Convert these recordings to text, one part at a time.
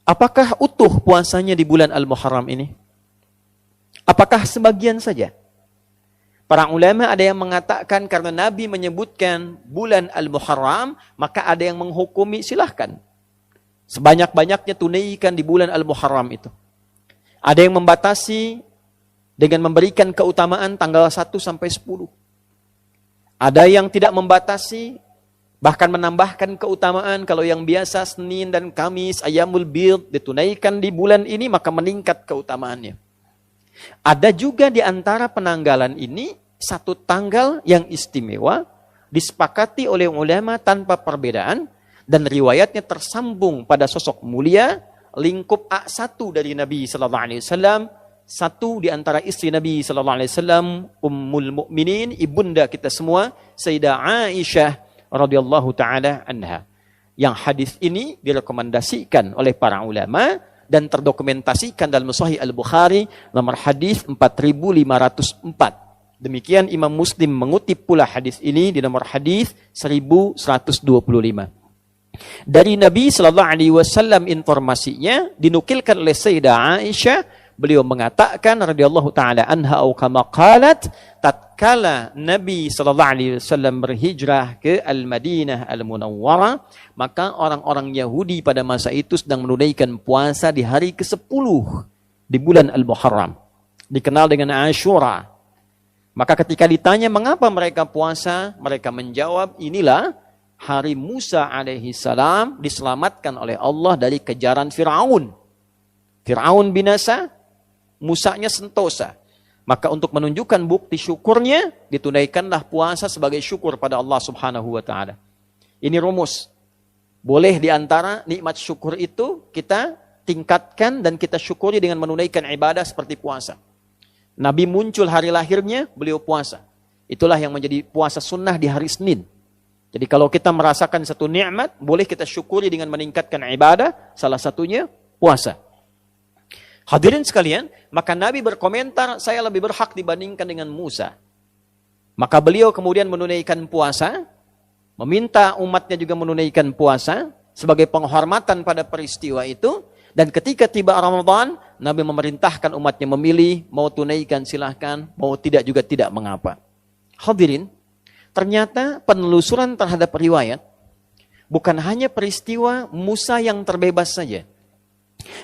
Apakah utuh puasanya di bulan Al-Muharram ini? Apakah sebagian saja? Para ulama ada yang mengatakan karena Nabi menyebutkan bulan Al-Muharram, maka ada yang menghukumi silahkan. Sebanyak-banyaknya tunaikan di bulan Al-Muharram itu. Ada yang membatasi dengan memberikan keutamaan tanggal 1 sampai 10. Ada yang tidak membatasi, bahkan menambahkan keutamaan kalau yang biasa Senin dan Kamis, Ayyamul Bid ditunaikan di bulan ini, maka meningkat keutamaannya. Ada juga di antara penanggalan ini satu tanggal yang istimewa, disepakati oleh ulama tanpa perbedaan, dan riwayatnya tersambung pada sosok mulia, lingkup A1 dari Nabi SAW, satu di antara istri Nabi SAW, Ummul Mukminin, ibunda kita semua, Sayyidah Aisyah radhiyallahu taala anha. Yang hadis ini direkomendasikan oleh para ulama dan terdokumentasikan dalam Sahih Al-Bukhari nomor hadis 4504. Demikian Imam Muslim mengutip pula hadis ini di nomor hadis 1125. Dari Nabi sallallahu alaihi wasallam informasinya dinukilkan oleh Sayyidah Aisyah, beliau mengatakan radhiyallahu taala anha au kama qalat, tatkala Nabi sallallahu alaihi wasallam berhijrah ke Al-Madinah Al-Munawwarah, maka orang-orang Yahudi pada masa itu sedang menunaikan puasa di hari ke-10 di bulan Al-Muharram, dikenal dengan Ashura. Maka ketika ditanya mengapa mereka puasa, mereka menjawab, inilah hari Musa alaihi salam diselamatkan oleh Allah dari kejaran Fir'aun. Fir'aun binasa, Musanya sentosa. Maka untuk menunjukkan bukti syukurnya, ditunaikanlah puasa sebagai syukur pada Allah subhanahu wa ta'ala. Ini rumus. Boleh diantara nikmat syukur itu kita tingkatkan dan kita syukuri dengan menunaikan ibadah seperti puasa. Nabi muncul hari lahirnya, beliau puasa. Itulah yang menjadi puasa sunnah di hari Senin. Jadi kalau kita merasakan satu nikmat, boleh kita syukuri dengan meningkatkan ibadah, salah satunya puasa. Hadirin sekalian, maka Nabi berkomentar, saya lebih berhak dibandingkan dengan Musa. Maka beliau kemudian menunaikan puasa, meminta umatnya juga menunaikan puasa, sebagai penghormatan pada peristiwa itu. Dan ketika tiba Ramadan, Nabi memerintahkan umatnya memilih, mau tunaikan silahkan, mau tidak juga tidak mengapa. Hadirin, ternyata penelusuran terhadap riwayat, bukan hanya peristiwa Musa yang terbebas saja.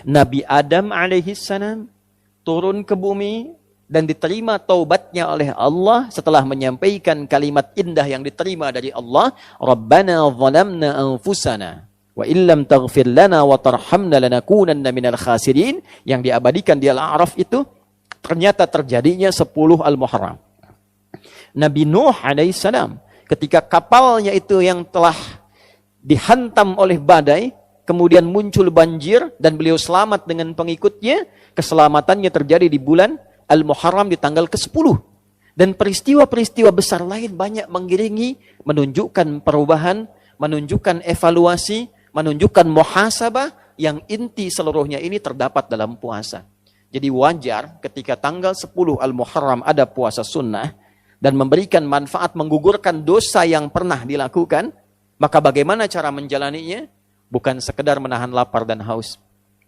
Nabi Adam alaihissalam turun ke bumi dan diterima taubatnya oleh Allah setelah menyampaikan kalimat indah yang diterima dari Allah, Rabbana zalamna anfusana wa illam taghfir lana wa tarhamna lanakunanna minal khasirin, yang diabadikan di Al-A'raf itu ternyata terjadinya 10 Al-Muharram. Nabi Nuh alaihissalam ketika kapalnya itu yang telah dihantam oleh badai, kemudian muncul banjir dan beliau selamat dengan pengikutnya, keselamatannya terjadi di bulan Al-Muharram di tanggal ke-10. Dan peristiwa-peristiwa besar lain banyak mengiringi, menunjukkan perubahan, menunjukkan evaluasi, menunjukkan muhasabah yang inti seluruhnya ini terdapat dalam puasa. Jadi wajar ketika tanggal 10 Al-Muharram ada puasa sunnah dan memberikan manfaat menggugurkan dosa yang pernah dilakukan, maka bagaimana cara menjalaninya? Bukan sekedar menahan lapar dan haus,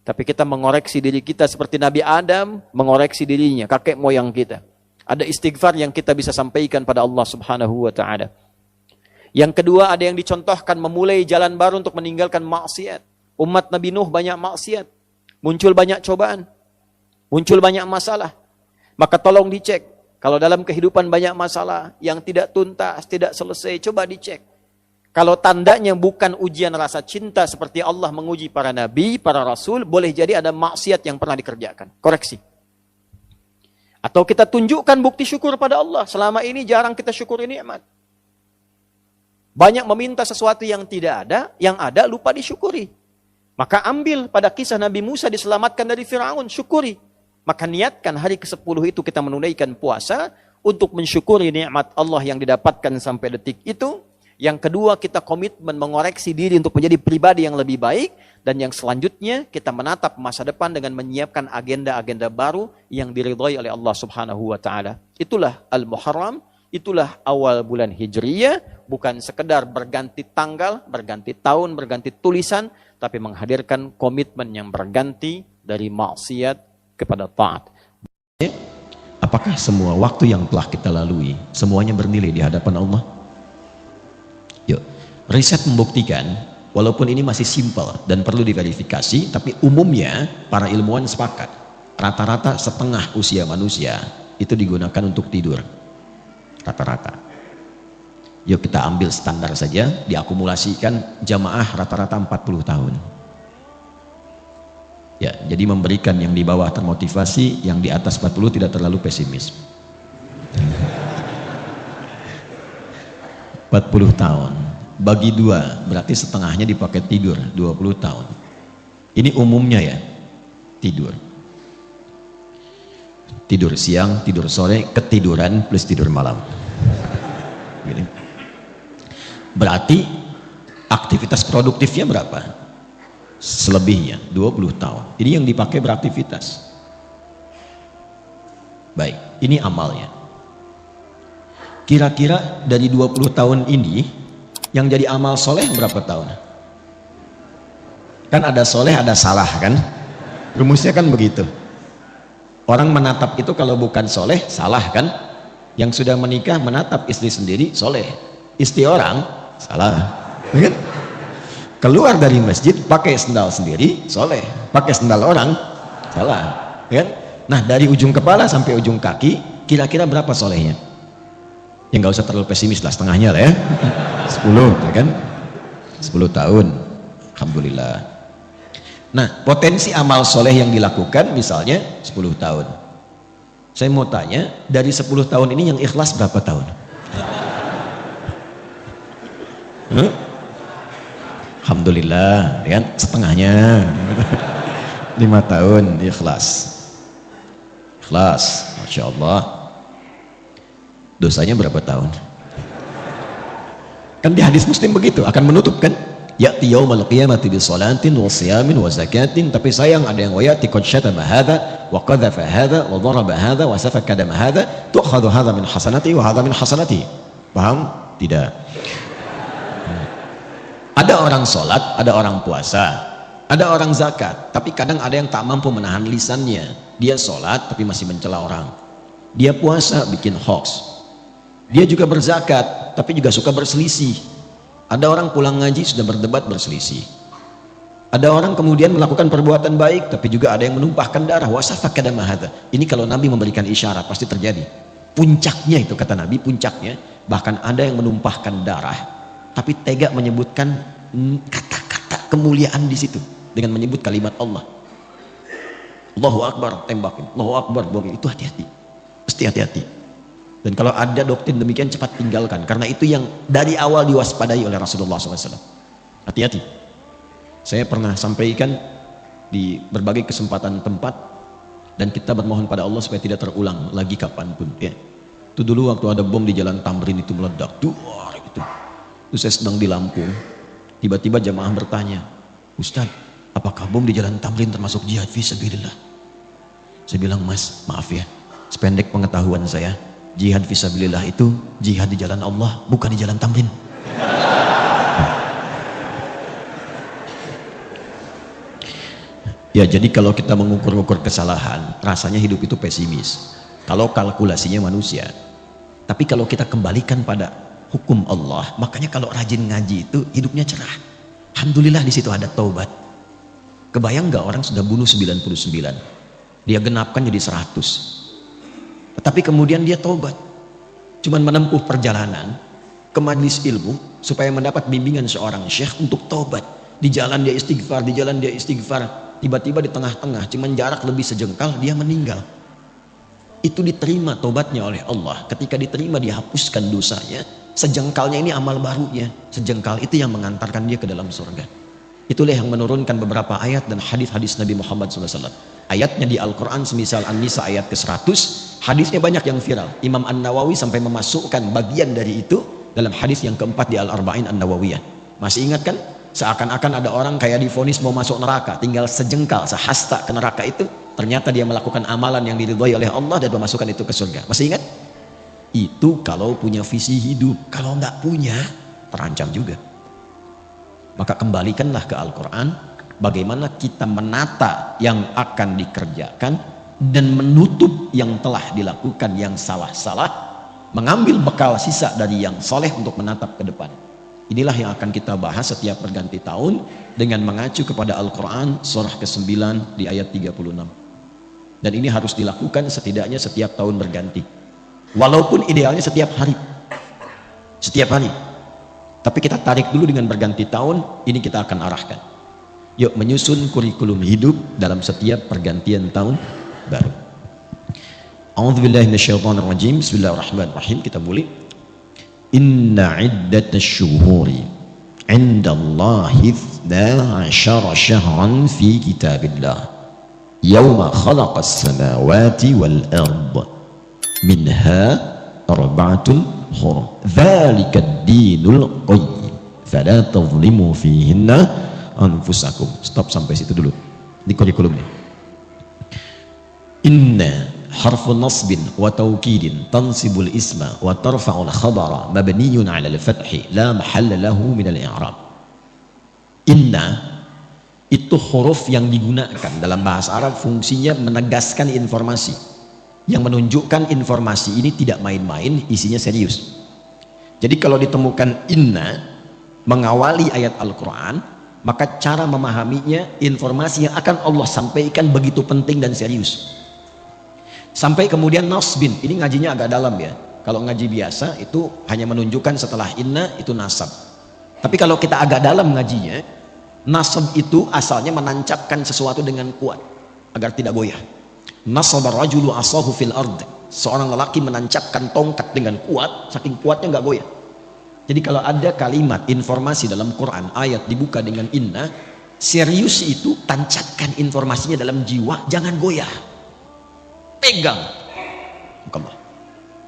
tapi kita mengoreksi diri kita seperti Nabi Adam mengoreksi dirinya, kakek moyang kita. Ada istighfar yang kita bisa sampaikan pada Allah subhanahu wa ta'ala. Yang kedua, ada yang dicontohkan memulai jalan baru untuk meninggalkan maksiat. Umat Nabi Nuh banyak maksiat, muncul banyak cobaan, muncul banyak masalah. Maka tolong dicek. Kalau dalam kehidupan banyak masalah yang tidak tuntas, tidak selesai, coba dicek. Kalau tandanya bukan ujian rasa cinta seperti Allah menguji para nabi, para rasul, boleh jadi ada maksiat yang pernah dikerjakan. Koreksi. Atau kita tunjukkan bukti syukur pada Allah. Selama ini jarang kita syukuri nikmat. Banyak meminta sesuatu yang tidak ada, yang ada lupa disyukuri. Maka ambil pada kisah Nabi Musa diselamatkan dari Fir'aun, syukuri. Maka niatkan hari ke-10 itu kita menunaikan puasa untuk mensyukuri nikmat Allah yang didapatkan sampai detik itu. Yang kedua, kita komitmen mengoreksi diri untuk menjadi pribadi yang lebih baik. Dan yang selanjutnya, kita menatap masa depan dengan menyiapkan agenda-agenda baru yang diridhai oleh Allah subhanahu wa ta'ala. Itulah Al-Muharram, itulah awal bulan Hijriyah. Bukan sekedar berganti tanggal, berganti tahun, berganti tulisan, tapi menghadirkan komitmen yang berganti dari maksiat kepada taat. Apakah semua waktu yang telah kita lalui semuanya bernilai di hadapan Allah? Yuk, riset membuktikan, walaupun ini masih simpel dan perlu diverifikasi, tapi umumnya para ilmuwan sepakat rata-rata setengah usia manusia itu digunakan untuk tidur, rata-rata. Yuk kita ambil standar saja, diakumulasikan jamaah rata-rata 40 tahun. Ya, jadi memberikan yang di bawah termotivasi, yang di atas 40 tidak terlalu pesimis. 40 tahun bagi 2 berarti setengahnya dipakai tidur, 20 tahun. Ini umumnya ya, tidur. Tidur siang, tidur sore, ketiduran plus tidur malam. Gini. Berarti aktivitas produktifnya berapa? Selebihnya 20 tahun. Ini yang dipakai beraktivitas. Baik, ini amalnya. Kira-kira dari 20 tahun ini yang jadi amal soleh berapa tahun? Kan ada soleh, ada salah kan? Rumusnya kan begitu. Orang menatap itu kalau bukan soleh, salah kan? Yang sudah menikah menatap istri sendiri, soleh. Istri orang, salah. Kan? Keluar dari masjid pakai sendal sendiri, soleh. Pakai sendal orang, salah. Kan? Nah, dari ujung kepala sampai ujung kaki, kira-kira berapa solehnya? Ya nggak usah terlalu pesimis lah, setengahnya lah ya. 10, ya kan? 10 tahun. Alhamdulillah. Nah, potensi amal soleh yang dilakukan misalnya 10 tahun. Saya mau tanya, dari 10 tahun ini yang ikhlas berapa tahun? Alhamdulillah, ya kan? Setengahnya. 5 tahun ikhlas. Ikhlas, Masya Allah. Dosanya berapa tahun? Kan di hadis Muslim begitu, akan menutup kan? Ya'ti yaumal qiyamati bi salatin wa siyamin wa zakatin, tapi sayang ada yang wayati qad syatama hadha wa qadhafa hadha wa daraba hadha wa safaka dama hadha, tu'khadhu hadha min hasanati wa hadha min hasanati. Paham? Tidak. Ada orang sholat, ada orang puasa, ada orang zakat, tapi kadang ada yang tak mampu menahan lisannya. Dia sholat tapi masih mencela orang. Dia puasa bikin hoax. Dia juga berzakat tapi juga suka berselisih. Ada orang pulang ngaji sudah berdebat berselisih. Ada orang kemudian melakukan perbuatan baik tapi juga ada yang menumpahkan darah. Wasafaka dama hadza. Ini kalau Nabi memberikan isyarat pasti terjadi. Puncaknya itu kata Nabi, puncaknya bahkan ada yang menumpahkan darah tapi tega menyebutkan kata-kata kemuliaan di situ dengan menyebut kalimat Allah. Allahu Akbar, tembakin. Allahu Akbar, bohong. Itu hati-hati. Mesti hati-hati. Dan kalau ada doktrin demikian cepat tinggalkan, karena itu yang dari awal diwaspadai oleh Rasulullah SAW. Hati-hati. Saya pernah sampaikan di berbagai kesempatan tempat, dan kita bermohon pada Allah supaya tidak terulang lagi kapanpun. Ya. Itu dulu waktu ada bom di Jalan Tamrin itu meledak, duar gitu. Itu saya sedang di Lampung, tiba-tiba jamaah bertanya, Ustaz, apakah bom di Jalan Tamrin termasuk jihad fisabilillah? Saya bilang, Mas, maaf ya, sependek pengetahuan saya, jihad fisabilillah itu jihad di jalan Allah, bukan di Jalan Tamrin. Ya, jadi kalau kita mengukur-ukur kesalahan, rasanya hidup itu pesimis. Kalau kalkulasinya manusia. Tapi kalau kita kembalikan pada hukum Allah, makanya kalau rajin ngaji itu hidupnya cerah. Alhamdulillah di situ ada taubat. Kebayang nggak orang sudah bunuh 99, dia genapkan jadi 100. Tapi kemudian dia taubat, cuman menempuh perjalanan ke majlis ilmu supaya mendapat bimbingan seorang syekh untuk taubat. Di jalan dia istighfar, di jalan dia istighfar, tiba-tiba di tengah-tengah cuman jarak lebih sejengkal dia meninggal. Itu diterima taubatnya oleh Allah. Ketika diterima dihapuskan dosanya, sejengkalnya ini amal barunya. Sejengkal itu yang mengantarkan dia ke dalam surga. Itulah yang menurunkan beberapa ayat dan hadis-hadis Nabi Muhammad SAW. Ayatnya di Al-Quran semisal An-Nisa ayat ke-100, hadisnya banyak yang viral. Imam An-Nawawi sampai memasukkan bagian dari itu dalam hadis yang keempat di Al-Arba'in An-Nawawiyah. Masih ingat kan? Seakan-akan ada orang kayak divonis mau masuk neraka, tinggal sejengkal, sehasta ke neraka itu, ternyata dia melakukan amalan yang diridhoi oleh Allah dan memasukkan itu ke surga. Masih ingat? Itu kalau punya visi hidup. Kalau nggak punya, terancam juga. Maka kembalikanlah ke Al-Quran, bagaimana kita menata yang akan dikerjakan dan menutup yang telah dilakukan yang salah-salah, mengambil bekal sisa dari yang soleh untuk menatap ke depan. Inilah yang akan kita bahas setiap perganti tahun dengan mengacu kepada Al-Quran surah ke-9 di ayat 36. Dan ini harus dilakukan setidaknya setiap tahun berganti, walaupun idealnya setiap hari, tapi kita tarik dulu dengan berganti tahun. Ini kita akan arahkan, yuk menyusun kurikulum hidup dalam setiap pergantian tahun baru. A'udzubillahi minasyaitonirrajim. Bismillahirrahmanirrahim. Kita mulai. Inna iddatash syuhuri 'indallahi 12 syahran fi kitabillah yauma khalaqas samawati wal ard minha arba'atun hurum dzalikad dinul qayyim fala tadhlimu fihinna anfusakum. Stop sampai situ dulu di kurikulumnya. Inna harfu nasbin wa taukidin tansibul isma wa tarfa'ul khabara mabniyun 'ala al-fathi la mahalla lahu min al-i'rab. Inna itu huruf yang digunakan dalam bahasa Arab, fungsinya menegaskan informasi, yang menunjukkan informasi ini tidak main-main, isinya serius. Jadi kalau ditemukan inna mengawali ayat Al-Quran, maka cara memahaminya, informasi yang akan Allah sampaikan begitu penting dan serius. Sampai kemudian nasbin, ini ngajinya agak dalam ya. Kalau ngaji biasa itu hanya menunjukkan setelah inna itu nasab. Tapi kalau kita agak dalam ngajinya, nasab itu asalnya menancapkan sesuatu dengan kuat agar tidak goyah. Nasabar rajulu asahu fil ard, seorang lelaki menancapkan tongkat dengan kuat, saking kuatnya nggak goyah. Jadi kalau ada kalimat informasi dalam Quran, ayat dibuka dengan inna, serius itu, tancapkan informasinya dalam jiwa, jangan goyah, pegang.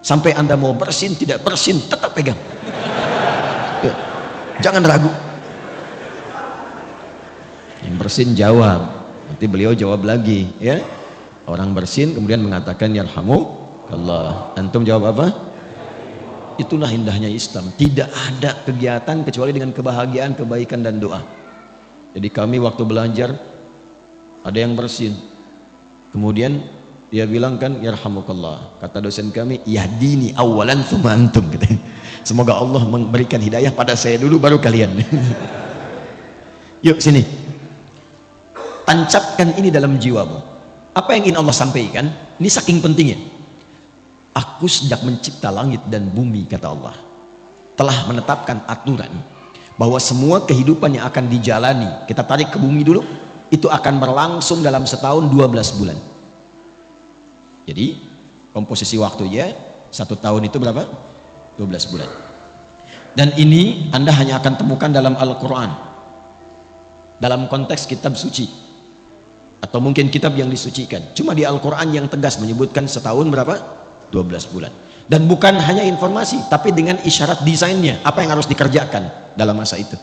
Sampai Anda mau bersin tidak bersin tetap pegang ya, jangan ragu. Yang bersin jawab, nanti beliau jawab lagi ya. Orang bersin kemudian mengatakan yarhamukallah, antum jawab apa? Itulah indahnya Islam, tidak ada kegiatan kecuali dengan kebahagiaan, kebaikan dan doa. Jadi kami waktu belajar ada yang bersin, kemudian dia bilang kan yarhamukallah, kata dosen kami, yahdini awalan tsumma antum, katanya. Semoga Allah memberikan hidayah pada saya dulu baru kalian. Yuk sini, tancapkan ini dalam jiwamu. Apa yang ingin Allah sampaikan? Ini saking pentingnya. Aku sejak mencipta langit dan bumi, kata Allah, telah menetapkan aturan bahwa semua kehidupan yang akan dijalani, kita tarik ke bumi dulu, itu akan berlangsung dalam setahun 12 bulan. Jadi komposisi waktunya 1 tahun itu berapa? 12 bulan. Dan ini Anda hanya akan temukan dalam Al-Quran, dalam konteks kitab suci, atau mungkin kitab yang disucikan. Cuma di Al-Quran yang tegas menyebutkan setahun berapa? 12 bulan. Dan bukan hanya informasi, tapi dengan isyarat desainnya, apa yang harus dikerjakan dalam masa itu.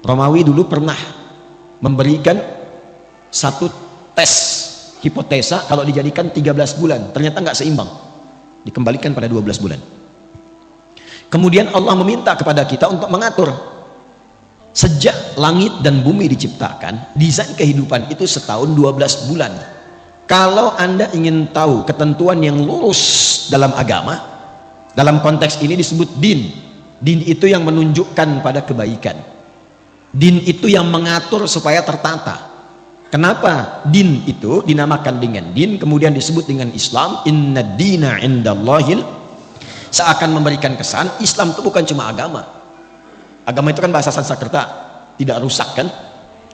Romawi dulu pernah memberikan satu tes hipotesa, kalau dijadikan 13 bulan ternyata nggak seimbang, dikembalikan pada 12 bulan. Kemudian Allah meminta kepada kita untuk mengatur. Sejak langit dan bumi diciptakan, desain kehidupan itu setahun 12 bulan. Kalau Anda ingin tahu ketentuan yang lurus dalam agama, dalam konteks ini disebut din. Din itu yang menunjukkan pada kebaikan. Din itu yang mengatur supaya tertata. Kenapa din itu dinamakan dengan din, kemudian disebut dengan Islam? Inna dina indallahil, seakan memberikan kesan Islam itu bukan cuma agama. Agama itu kan bahasa Sanskerta, tidak rusak kan?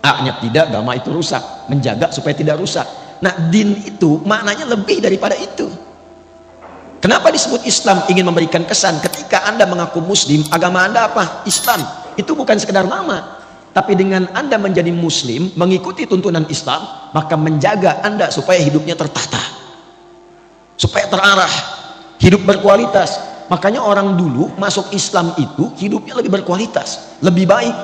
A-nya tidak, agama itu rusak, menjaga supaya tidak rusak. Nah, din itu maknanya lebih daripada itu. Kenapa disebut Islam? Ingin memberikan kesan ketika Anda mengaku Muslim, agama Anda apa? Islam. Itu bukan sekedar nama, tapi dengan Anda menjadi Muslim, mengikuti tuntunan Islam, maka menjaga Anda supaya hidupnya tertata, supaya terarah, hidup berkualitas. Makanya orang dulu masuk Islam itu hidupnya lebih berkualitas, lebih baik.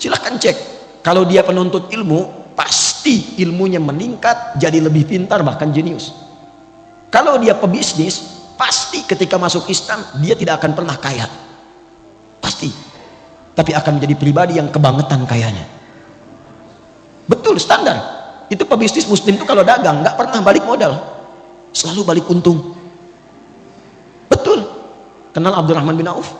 Silahkan cek, kalau dia penuntut ilmu, pasti ilmunya meningkat, jadi lebih pintar, bahkan jenius. Kalau dia pebisnis, pasti ketika masuk Islam dia tidak akan pernah kaya, pasti, tapi akan menjadi pribadi yang kebangetan kayanya. Betul, standar. Itu pebisnis muslim itu kalau dagang nggak pernah balik modal, selalu balik untung. Betul. Kenal Abdurrahman bin Auf?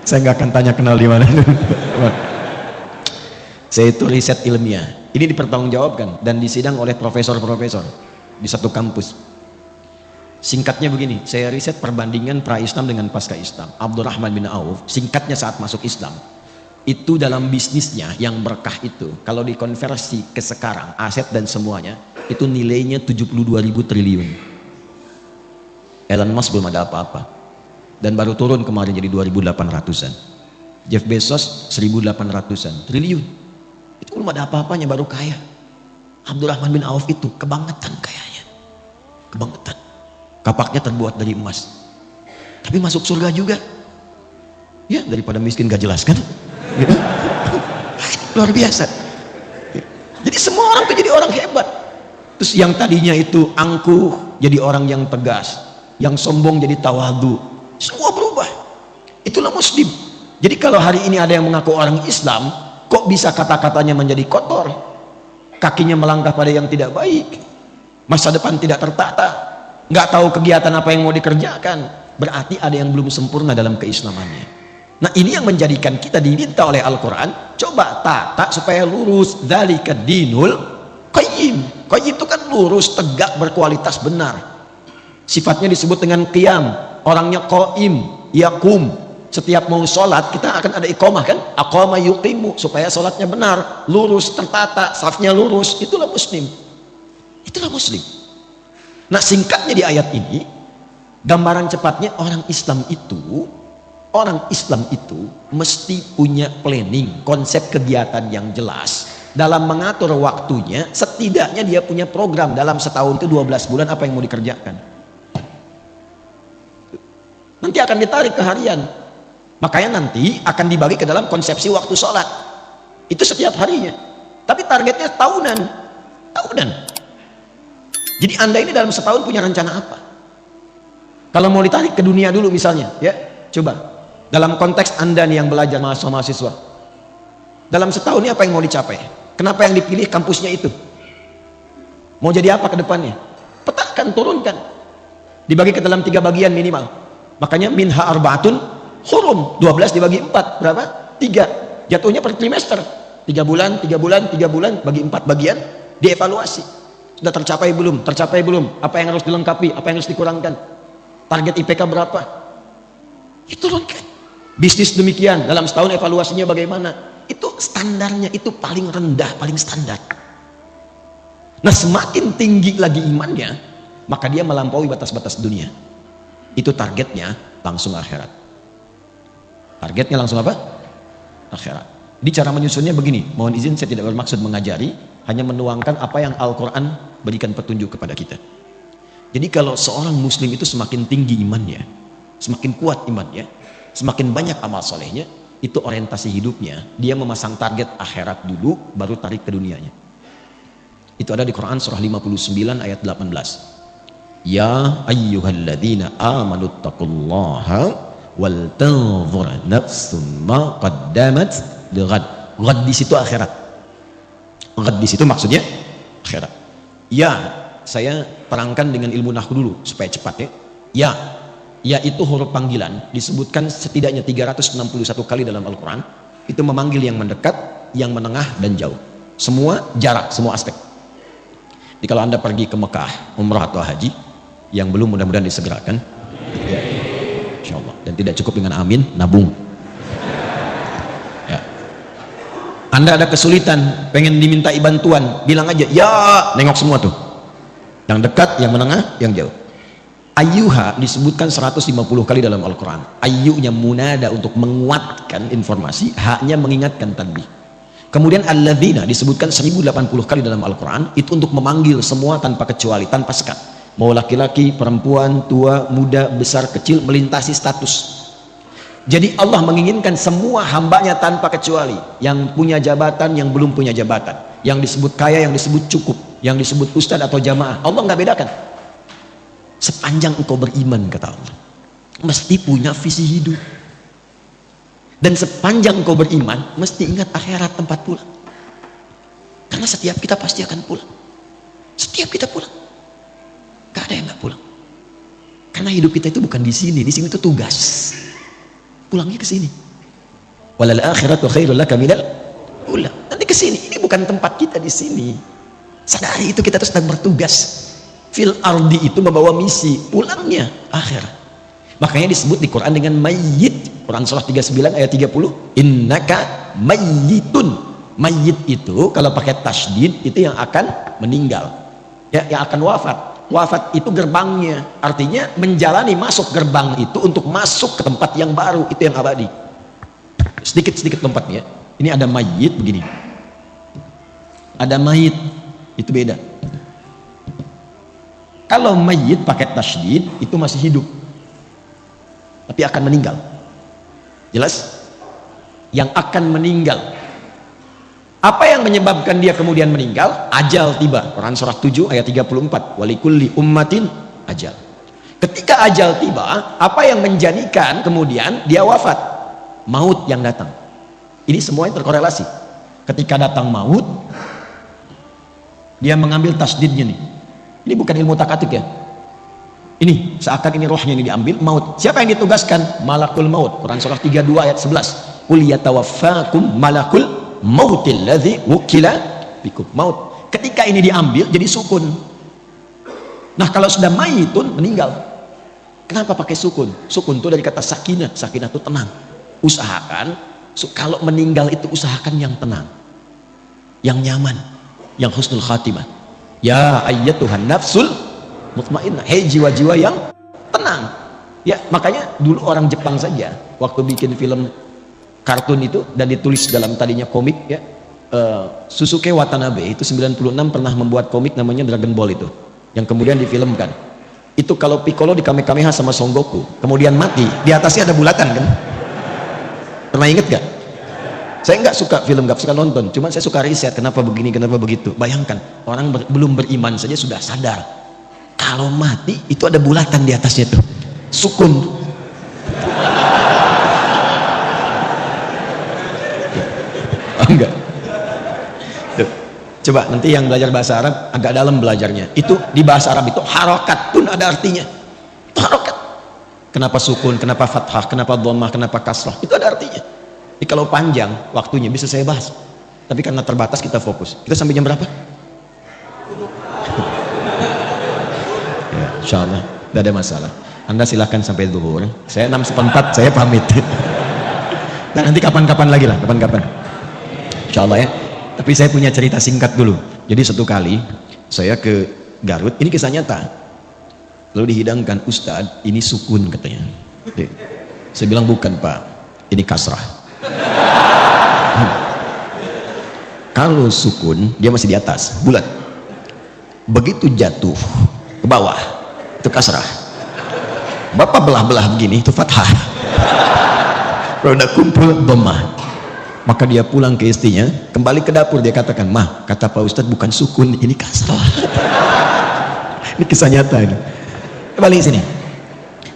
Saya nggak akan tanya kenal di mana. Saya itu riset ilmiah. Ini dipertanggungjawabkan dan disidang oleh profesor-profesor di satu kampus. Singkatnya begini, saya riset perbandingan pra-Islam dengan pasca-Islam. Abdurrahman bin Auf, singkatnya saat masuk Islam, itu dalam bisnisnya yang berkah itu, kalau dikonversi ke sekarang, aset dan semuanya, itu nilainya 72.000 triliun. Elon Musk belum ada apa-apa. Dan baru turun kemarin jadi 2.800-an. Jeff Bezos 1.800-an triliun. Itu belum ada apa-apanya, baru kaya. Abdurrahman bin Auf itu kebangetan kayanya. Kebangetan. Kapaknya terbuat dari emas. Tapi masuk surga juga. Ya, daripada miskin gak jelas kan? Gitu. Luar biasa. Jadi semua orang tuh jadi orang hebat. Terus yang tadinya itu angkuh jadi orang yang tegas, yang sombong jadi tawadu. Semua berubah. Itulah muslim. Jadi kalau hari ini ada yang mengaku orang Islam, kok bisa kata-katanya menjadi kotor, kakinya melangkah pada yang tidak baik, masa depan tidak tertata, nggak tahu kegiatan apa yang mau dikerjakan, berarti ada yang belum sempurna dalam keislamannya. Nah, ini yang menjadikan kita diminta oleh Al-Quran, coba tata supaya lurus. Dzalika dinul qayyim. Qayyim itu kan lurus, tegak, berkualitas, benar. Sifatnya disebut dengan qiyam. Orangnya qaim, yakum. Setiap mau sholat kita akan ada iqamah kan? Aqama yuqimu, supaya sholatnya benar, lurus, tertata, safnya lurus. Itulah muslim. Itulah muslim. Nah, singkatnya di ayat ini, gambaran cepatnya orang Islam itu mesti punya planning, konsep kegiatan yang jelas dalam mengatur waktunya. Setidaknya dia punya program dalam setahun itu 12 bulan apa yang mau dikerjakan. Nanti akan ditarik ke harian, makanya nanti akan dibagi ke dalam konsepsi waktu sholat itu setiap harinya, tapi targetnya tahunan. Jadi Anda ini dalam setahun punya rencana apa? Kalau mau ditarik ke dunia dulu misalnya, ya coba dalam konteks Anda nih yang belajar mahasiswa, dalam setahun ini apa yang mau dicapai? Kenapa yang dipilih kampusnya itu? Mau jadi apa ke depannya? Petakan, turunkan, dibagi ke dalam 3 bagian minimal. Makanya minha arbaatun hurum, 12 dibagi 4 berapa? 3. Jatuhnya per trimester, 3 bulan bagi 4 bagian, dievaluasi. Sudah tercapai belum? Tercapai belum? Apa yang harus dilengkapi? Apa yang harus dikurangkan? Target IPK berapa? Itu turunkan. Bisnis demikian, dalam setahun evaluasinya bagaimana? Itu standarnya, itu paling rendah, paling standar. Nah, semakin tinggi lagi imannya, maka dia melampaui batas-batas dunia. Itu targetnya langsung akhirat. Targetnya langsung apa? Akhirat. Jadi cara menyusunnya begini, mohon izin saya tidak bermaksud mengajari, hanya menuangkan apa yang Al-Quran berikan petunjuk kepada kita. Jadi kalau seorang muslim itu semakin tinggi imannya, semakin kuat imannya, semakin banyak amal solehnya, itu orientasi hidupnya, dia memasang target akhirat dulu, baru tarik ke dunianya. Itu ada di Quran surah 59 ayat 18. Ya ayyuhalladzina amanu taqullaha wal tanzur nafsum ma qaddamat lighad. Ghad di situ akhirat. Ghad di situ maksudnya akhirat. Ya, saya terangkan dengan ilmu nahwu dulu supaya cepat ya. Ya itu huruf panggilan, disebutkan setidaknya 361 kali dalam Al-Quran. Itu memanggil yang mendekat, yang menengah, dan jauh. Semua jarak, semua aspek. Jadi kalau Anda pergi ke Mekah, umrah atau haji, yang belum mudah-mudahan disegerakan, ya, insya Allah. Dan tidak cukup dengan amin, nabung. Ya. Anda ada kesulitan, pengen dimintai bantuan, bilang aja, ya, nengok semua tuh. Yang dekat, yang menengah, yang jauh. Ayyuha disebutkan 150 kali dalam Al-Quran. Ayyunya munada untuk menguatkan informasi, haknya mengingatkan tanbih. Kemudian alladzina disebutkan 1080 kali dalam Al-Quran, itu untuk memanggil semua tanpa kecuali, tanpa sekat. Mau laki-laki, perempuan, tua, muda, besar, kecil, melintasi status. Jadi Allah menginginkan semua hambanya tanpa kecuali, yang punya jabatan, yang belum punya jabatan, yang disebut kaya, yang disebut cukup, yang disebut ustadz atau jamaah. Allah nggak bedakan. Sepanjang engkau beriman, kata Allah, mesti punya visi hidup. Dan sepanjang kau beriman, mesti ingat akhirat tempat pulang. Karena setiap kita pasti akan pulang. Setiap kita pulang. Gak ada yang gak pulang. Karena hidup kita itu bukan di sini itu tugas. Pulangnya ke sini. Walal akhiratu khairul laka minal ula. Nanti ke sini. Ini bukan tempat kita di sini. Sadari itu, kita sedang bertugas. Fil ardi itu membawa misi, pulangnya akhirat. Makanya disebut di Quran dengan mayyit. Quran surah 39 ayat 30, innaka mayyitun. Mayyit itu kalau pakai tasydid itu yang akan meninggal, ya, yang akan wafat. Wafat itu gerbangnya, artinya menjalani masuk gerbang itu untuk masuk ke tempat yang baru, itu yang abadi. Sedikit-sedikit lompatnya. Ini ada mayyit begini, ada mayit, itu beda. Kalau mayyit pakai tasydid itu masih hidup tapi akan meninggal. Jelas? Yang akan meninggal. Apa yang menyebabkan dia kemudian meninggal? Ajal tiba. Quran surah 7 ayat 34. Walikulli ummatin ajal. Ketika ajal tiba, apa yang menjadikan kemudian dia wafat? Maut yang datang. Ini semuanya terkorelasi. Ketika datang maut, dia mengambil tasdidnya nih. Ini bukan ilmu takatik ya. Ini seakan ini rohnya ini diambil, maut. Siapa yang ditugaskan? Malakul maut. Quran surah 32 ayat 11. Qul yatawaffakum malakul mautil ladzi wukila bikum. Maut. Ketika ini diambil jadi sukun. Nah, kalau sudah mayitun meninggal. Kenapa pakai sukun? Sukun itu dari kata sakinah. Sakinah itu tenang. Usahakan kalau meninggal itu usahakan yang tenang, yang nyaman, yang husnul khatimah. Ya ayyatuhan nafsul mutmainnah, hei jiwa-jiwa yang tenang. Ya, makanya dulu orang Jepang saja waktu bikin film kartun itu dan ditulis dalam tadinya komik ya, Susuke Watanabe itu 96 pernah membuat komik namanya Dragon Ball itu, yang kemudian difilmkan. Itu kalau Piccolo di Kamehameha sama Son Goku kemudian mati, di atasnya ada bulatan kan? Pernah inget gak? Saya nggak suka film, nggak suka nonton, cuma saya suka riset kenapa begini, kenapa begitu. Bayangkan orang belum beriman saja sudah sadar kalau mati itu ada bulatan di atasnya tuh, sukun. Oh, enggak. Tuh. Coba nanti yang belajar bahasa Arab agak dalam belajarnya. Itu di bahasa Arab itu harokat pun ada artinya. Itu harokat. Kenapa sukun, kenapa fathah, kenapa dhammah, kenapa kasrah, itu ada artinya. Jadi kalau panjang waktunya bisa saya bahas. Tapi karena terbatas kita fokus. Kita sampai jam berapa? Insya Allah, tidak ada masalah. Anda silahkan sampai zuhur. Saya 6:04, saya pamit. Dan nanti kapan-kapan lagi lah, kapan-kapan. Insya Allah ya. Tapi saya punya cerita singkat dulu. Jadi satu kali saya ke Garut, ini kisah nyata. Lalu dihidangkan, Ustadz, ini sukun katanya. Saya bilang bukan Pak, ini kasrah. Kalau sukun dia masih di atas, bulat. Begitu jatuh ke bawah, itu kasrah. Bapak belah-belah begini, itu fathah. Kalau udah kumpul dhammah. Maka dia pulang ke istrinya, kembali ke dapur, dia katakan, "Mah, kata Pak Ustadz bukan sukun, ini kasrah." Ini kisah nyata ini. Kembali sini.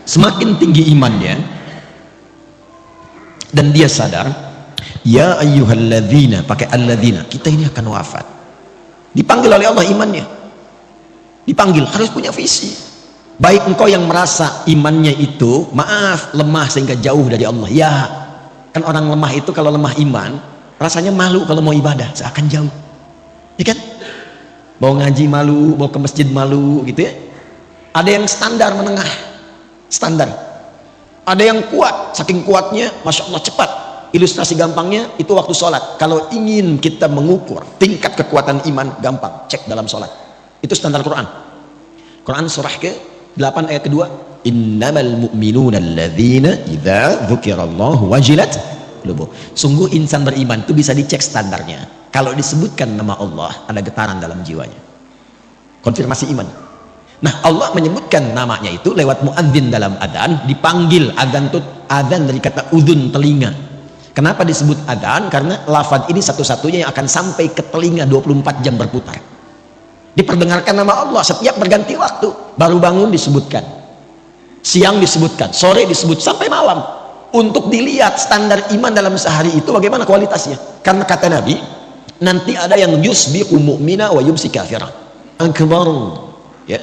Semakin tinggi imannya dan dia sadar, ya ayyuhalladzina, pakai alladzina, kita ini akan wafat. Dipanggil oleh Allah imannya. Dipanggil, harus punya visi. Baik engkau yang merasa imannya itu maaf lemah sehingga jauh dari Allah. Ya, kan orang lemah itu kalau lemah iman rasanya malu kalau mau ibadah, seakan jauh. Ya kan? Mau ngaji malu, mau ke masjid malu gitu ya. Ada yang standar menengah, standar. Ada yang kuat, saking kuatnya Masya Allah cepat. Ilustrasi gampangnya itu waktu sholat. Kalau ingin kita mengukur tingkat kekuatan iman, gampang, cek dalam sholat. Itu standar Quran. Quran surah ke-8 ayat kedua, innamal mu'minuna alladzina idza dzukirallahu wajilat qulubuhum. Sungguh insan beriman itu bisa dicek standarnya. Kalau disebutkan nama Allah, ada getaran dalam jiwanya. Konfirmasi iman. Nah, Allah menyebutkan namanya itu lewat muadzin dalam adzan, dipanggil. Adzan itu adzan dari kata udhun, telinga. Kenapa disebut adzan? Karena lafaz ini satu-satunya yang akan sampai ke telinga 24 jam berputar. Diperdengarkan nama Allah setiap berganti waktu. Baru bangun disebutkan, siang disebutkan, sore disebut, sampai malam. untuk dilihat standar iman dalam sehari itu bagaimana kualitasnya. Karena kata Nabi, nanti ada yang yusbiqu mu'mina wa yumsi kafira. Akbar. Ya.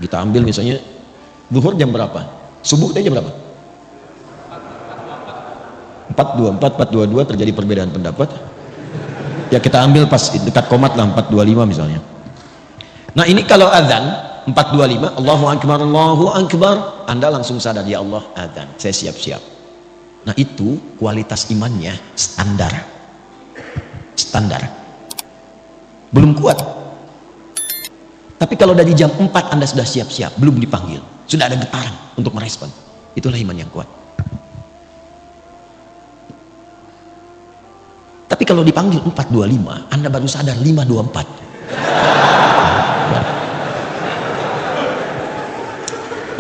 Kita ambil misalnya zuhur jam berapa? Subuh jam berapa? 4.24, 4.22 terjadi perbedaan pendapat. Ya kita ambil pas dekat komat lah 4.25 misalnya. Nah ini kalau azan 4.25, Allahu Akbar, Allahu Akbar, Anda langsung sadar, ya Allah azan, saya siap-siap. Nah itu kualitas imannya standar. Standar. Belum kuat. Tapi kalau dari jam 4 Anda sudah siap-siap, belum dipanggil, sudah ada getaran untuk merespon. Itulah iman yang kuat. Tapi kalau dipanggil 4.25, Anda baru sadar 5.24.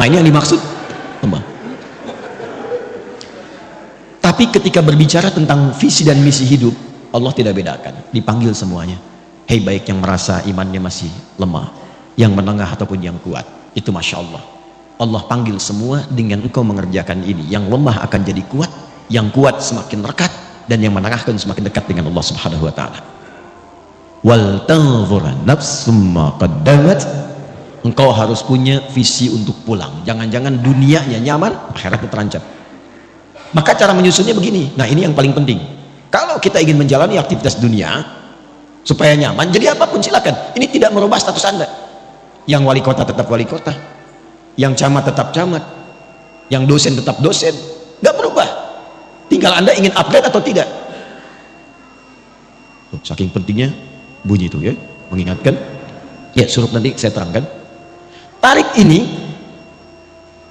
Nah ini yang dimaksud. Tapi ketika berbicara tentang visi dan misi hidup, Allah tidak bedakan. Dipanggil semuanya. Hei baik yang merasa imannya masih lemah, yang menengah ataupun yang kuat. Itu Masya Allah. Allah panggil semua dengan engkau mengerjakan ini. Yang lemah akan jadi kuat, yang kuat semakin rekat, dan yang menengah akan semakin dekat dengan Allah Subhanahu wa taala. Wal tanzura nafsum ma qaddamat. Engkau harus punya visi untuk pulang. Jangan-jangan dunianya nyaman, akhiratnya terancam. Maka cara menyusunnya begini. Nah, ini yang paling penting. Kalau kita ingin menjalani aktivitas dunia supaya nyaman, jadi apapun silakan. Ini tidak merubah status Anda. Yang wali kota tetap wali kota, yang camat tetap camat, yang dosen tetap dosen. Nggak berubah. Tinggal Anda ingin upgrade atau tidak. Saking pentingnya bunyi itu ya, mengingatkan. Ya, suruh nanti saya terangkan. Tarik ini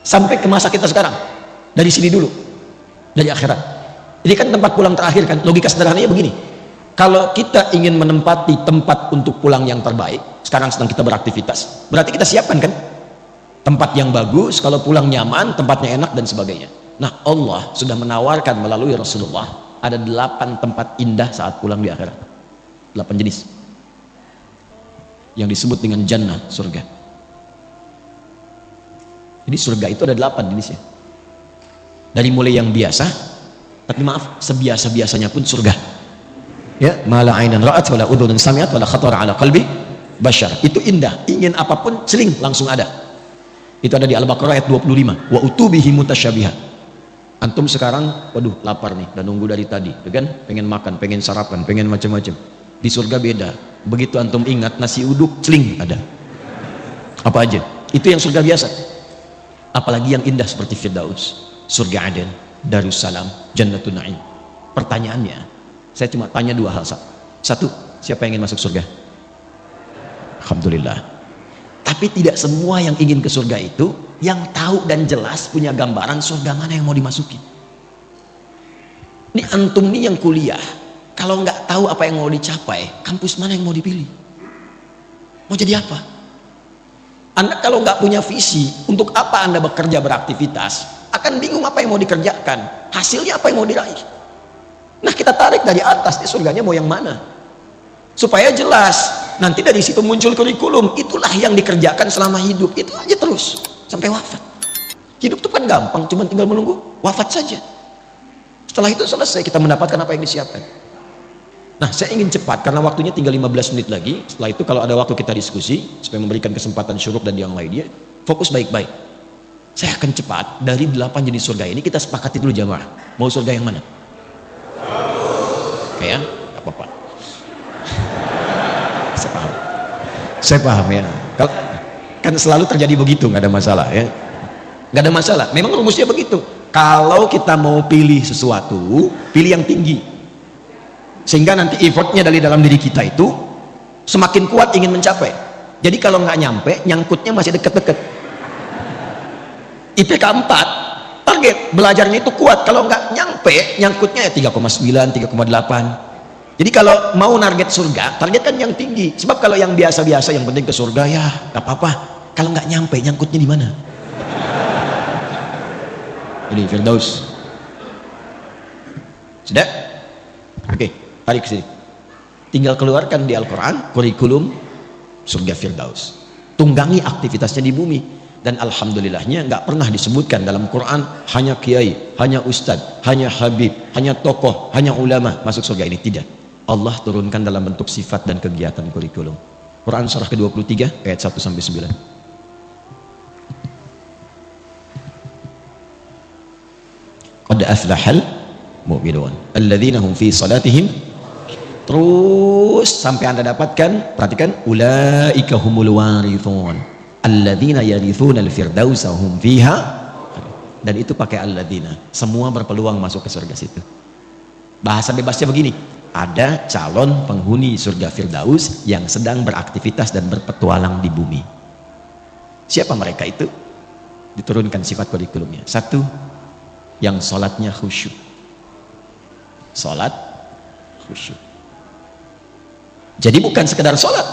sampai ke masa kita sekarang. Dari sini dulu, dari akhirat. Ini kan tempat pulang terakhir kan. Logika sederhananya begini. Kalau kita ingin menempati tempat untuk pulang yang terbaik, sekarang sedang kita beraktivitas, berarti kita siapkan kan tempat yang bagus, kalau pulang nyaman, tempatnya enak dan sebagainya. Nah, Allah sudah menawarkan melalui Rasulullah ada 8 tempat indah saat pulang di akhirat. 8 jenis yang disebut dengan jannah, surga. Jadi surga itu ada 8 jenisnya. Dari mulai yang biasa, tapi maaf, sebiasa-biasanya pun surga. Ya, mala ainan ra'at wala udhunun sami'at wala khatara ala qalbi bashar. Itu indah, ingin apapun celing langsung ada. Itu ada di Al-Baqarah ayat 25. Wa utubihi mutasyabiha. Antum sekarang, waduh lapar nih, dan nunggu dari tadi, kan? Pengen makan, pengen sarapan, pengen macam-macam. Di surga beda. Begitu antum ingat nasi uduk, celing ada. Apa aja? Itu yang surga biasa. Apalagi yang indah seperti Firdaus, surga Aden, Darussalam, Jannatun Na'im. Pertanyaannya, saya cuma tanya 2 hal. Satu, siapa yang ingin masuk surga? Alhamdulillah. Tapi tidak semua yang ingin ke surga itu yang tahu dan jelas punya gambaran surga mana yang mau dimasuki. Ini antum nih yang kuliah, kalau nggak tahu apa yang mau dicapai, kampus mana yang mau dipilih? Mau jadi apa? Anda kalau nggak punya visi, untuk apa Anda bekerja beraktivitas, akan bingung apa yang mau dikerjakan, hasilnya apa yang mau diraih. Nah kita tarik dari atas, surganya mau yang mana? Supaya jelas, nanti dari situ muncul kurikulum, itulah yang dikerjakan selama hidup, itu aja terus, sampai wafat. Hidup itu kan gampang, cuma tinggal menunggu wafat saja. Setelah itu selesai, kita mendapatkan apa yang disiapkan. Nah, saya ingin cepat karena waktunya tinggal 15 menit lagi. Setelah itu kalau ada waktu kita diskusi supaya memberikan kesempatan syuruk dan yang lainnya. Fokus baik-baik. Saya akan cepat dari 8 jenis surga ini kita sepakati dulu jamaah. Mau surga yang mana? Oke ya, nggak apa-apa. Saya paham. Saya paham ya. Kalau kan selalu terjadi begitu, nggak ada masalah ya. Nggak ada masalah. Memang rumusnya begitu. Kalau kita mau pilih sesuatu, pilih yang tinggi. Sehingga nanti effortnya dari dalam diri kita itu semakin kuat ingin mencapai. Jadi kalau nggak nyampe, nyangkutnya masih deket-deket. IPK 4, target belajarnya itu kuat. Kalau nggak nyampe, nyangkutnya ya 3,9, 3,8. Jadi kalau mau target surga, target kan yang tinggi. Sebab kalau yang biasa-biasa, yang penting ke surga ya nggak apa-apa. Kalau nggak nyampe, nyangkutnya di mana? Jadi Firdaus. Sudah? Oke. Tarik sini. Tinggal keluarkan di Al-Quran kurikulum surga Firdaus. Tunggangi aktivitasnya di bumi. Dan alhamdulillahnya nggak pernah disebutkan dalam Quran hanya kiai, hanya ustadz, hanya habib, hanya tokoh, hanya ulama masuk surga ini. Tidak. Allah turunkan dalam bentuk sifat dan kegiatan kurikulum. Quran surah ke-23 ayat 1 sampai 9. Qad aflahal mu'minun alladzina hum fi salatihim, terus sampai Anda dapatkan, perhatikan, ulaika humul warithun alladzina yarithuna al-firdausa hum fiha, dan itu pakai alladzina, semua berpeluang masuk ke surga situ. Bahasa bebasnya begini, ada calon penghuni surga Firdaus yang sedang beraktivitas dan berpetualang di bumi. Siapa mereka itu? Diturunkan sifat kurikulumnya. Satu, yang sholatnya khusyuk. Sholat khusyuk. Jadi bukan sekedar sholat.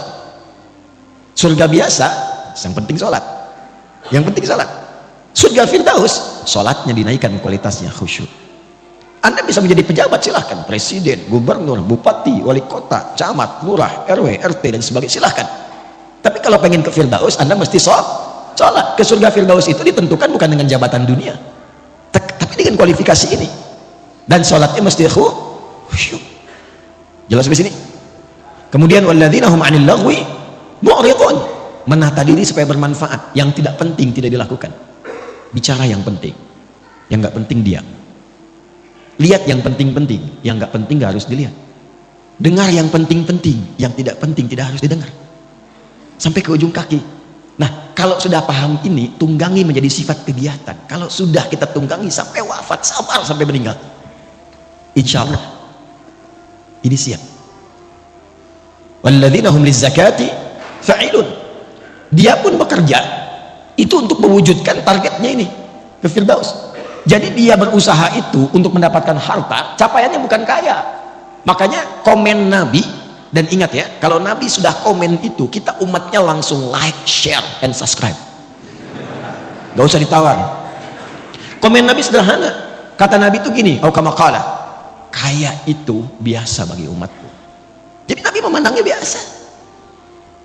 Surga biasa, yang penting sholat. Yang penting sholat. Surga Firdaus, sholatnya dinaikkan kualitasnya khusyuk. Anda bisa menjadi pejabat, silahkan. Presiden, gubernur, bupati, wali kota, camat, lurah, RW, RT, dan sebagainya, silahkan. Tapi kalau pengen ke Firdaus, Anda mesti sholat. Ke surga Firdaus itu ditentukan bukan dengan jabatan dunia, tapi dengan kualifikasi ini. Dan sholatnya mesti khusyuk. Jelas sampai sini? Kemudian walladzina hum 'anil lagwi mu'ridun, menata diri supaya bermanfaat. Yang tidak penting tidak dilakukan. Bicara yang penting, yang nggak penting diam. Lihat yang penting-penting, yang nggak penting nggak harus dilihat. Dengar yang penting-penting, yang tidak penting tidak harus didengar. Sampai ke ujung kaki. Nah, kalau sudah paham ini, tunggangi menjadi sifat kegiatan. Kalau sudah kita tunggangi sampai wafat, sabar sampai meninggal, insya Allah ini siap. Walladzina hum lizzakati fa'ilun, dia pun bekerja itu untuk mewujudkan targetnya ini ke Firdaus. Jadi dia berusaha itu untuk mendapatkan harta, capaiannya bukan kaya. Makanya komen Nabi, dan ingat ya, kalau Nabi sudah komen itu, kita umatnya langsung like, share, and subscribe. Gak usah ditawar. Komen Nabi sederhana. Kata Nabi itu gini, au kama qala, kaya itu biasa bagi umatku. Jadi Nabi memandangnya biasa.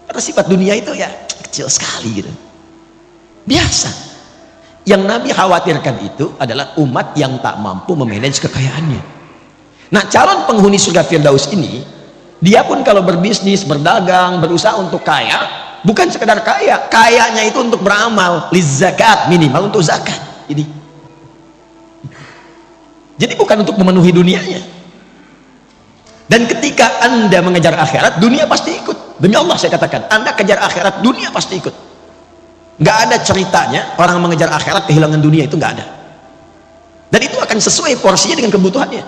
Karena sifat dunia itu ya kecil sekali gitu. Biasa. Yang Nabi khawatirkan itu adalah umat yang tak mampu memanage kekayaannya. Nah, calon penghuni surga Firdaus ini, dia pun kalau berbisnis, berdagang, berusaha untuk kaya, bukan sekedar kaya, kayanya itu untuk beramal, lizakat, minimal untuk zakat. Jadi bukan untuk memenuhi dunianya. Dan ketika Anda mengejar akhirat, dunia pasti ikut. Demi Allah saya katakan, Anda kejar akhirat, dunia pasti ikut. Nggak ada ceritanya orang mengejar akhirat kehilangan dunia, itu nggak ada. Dan itu akan sesuai porsinya dengan kebutuhannya.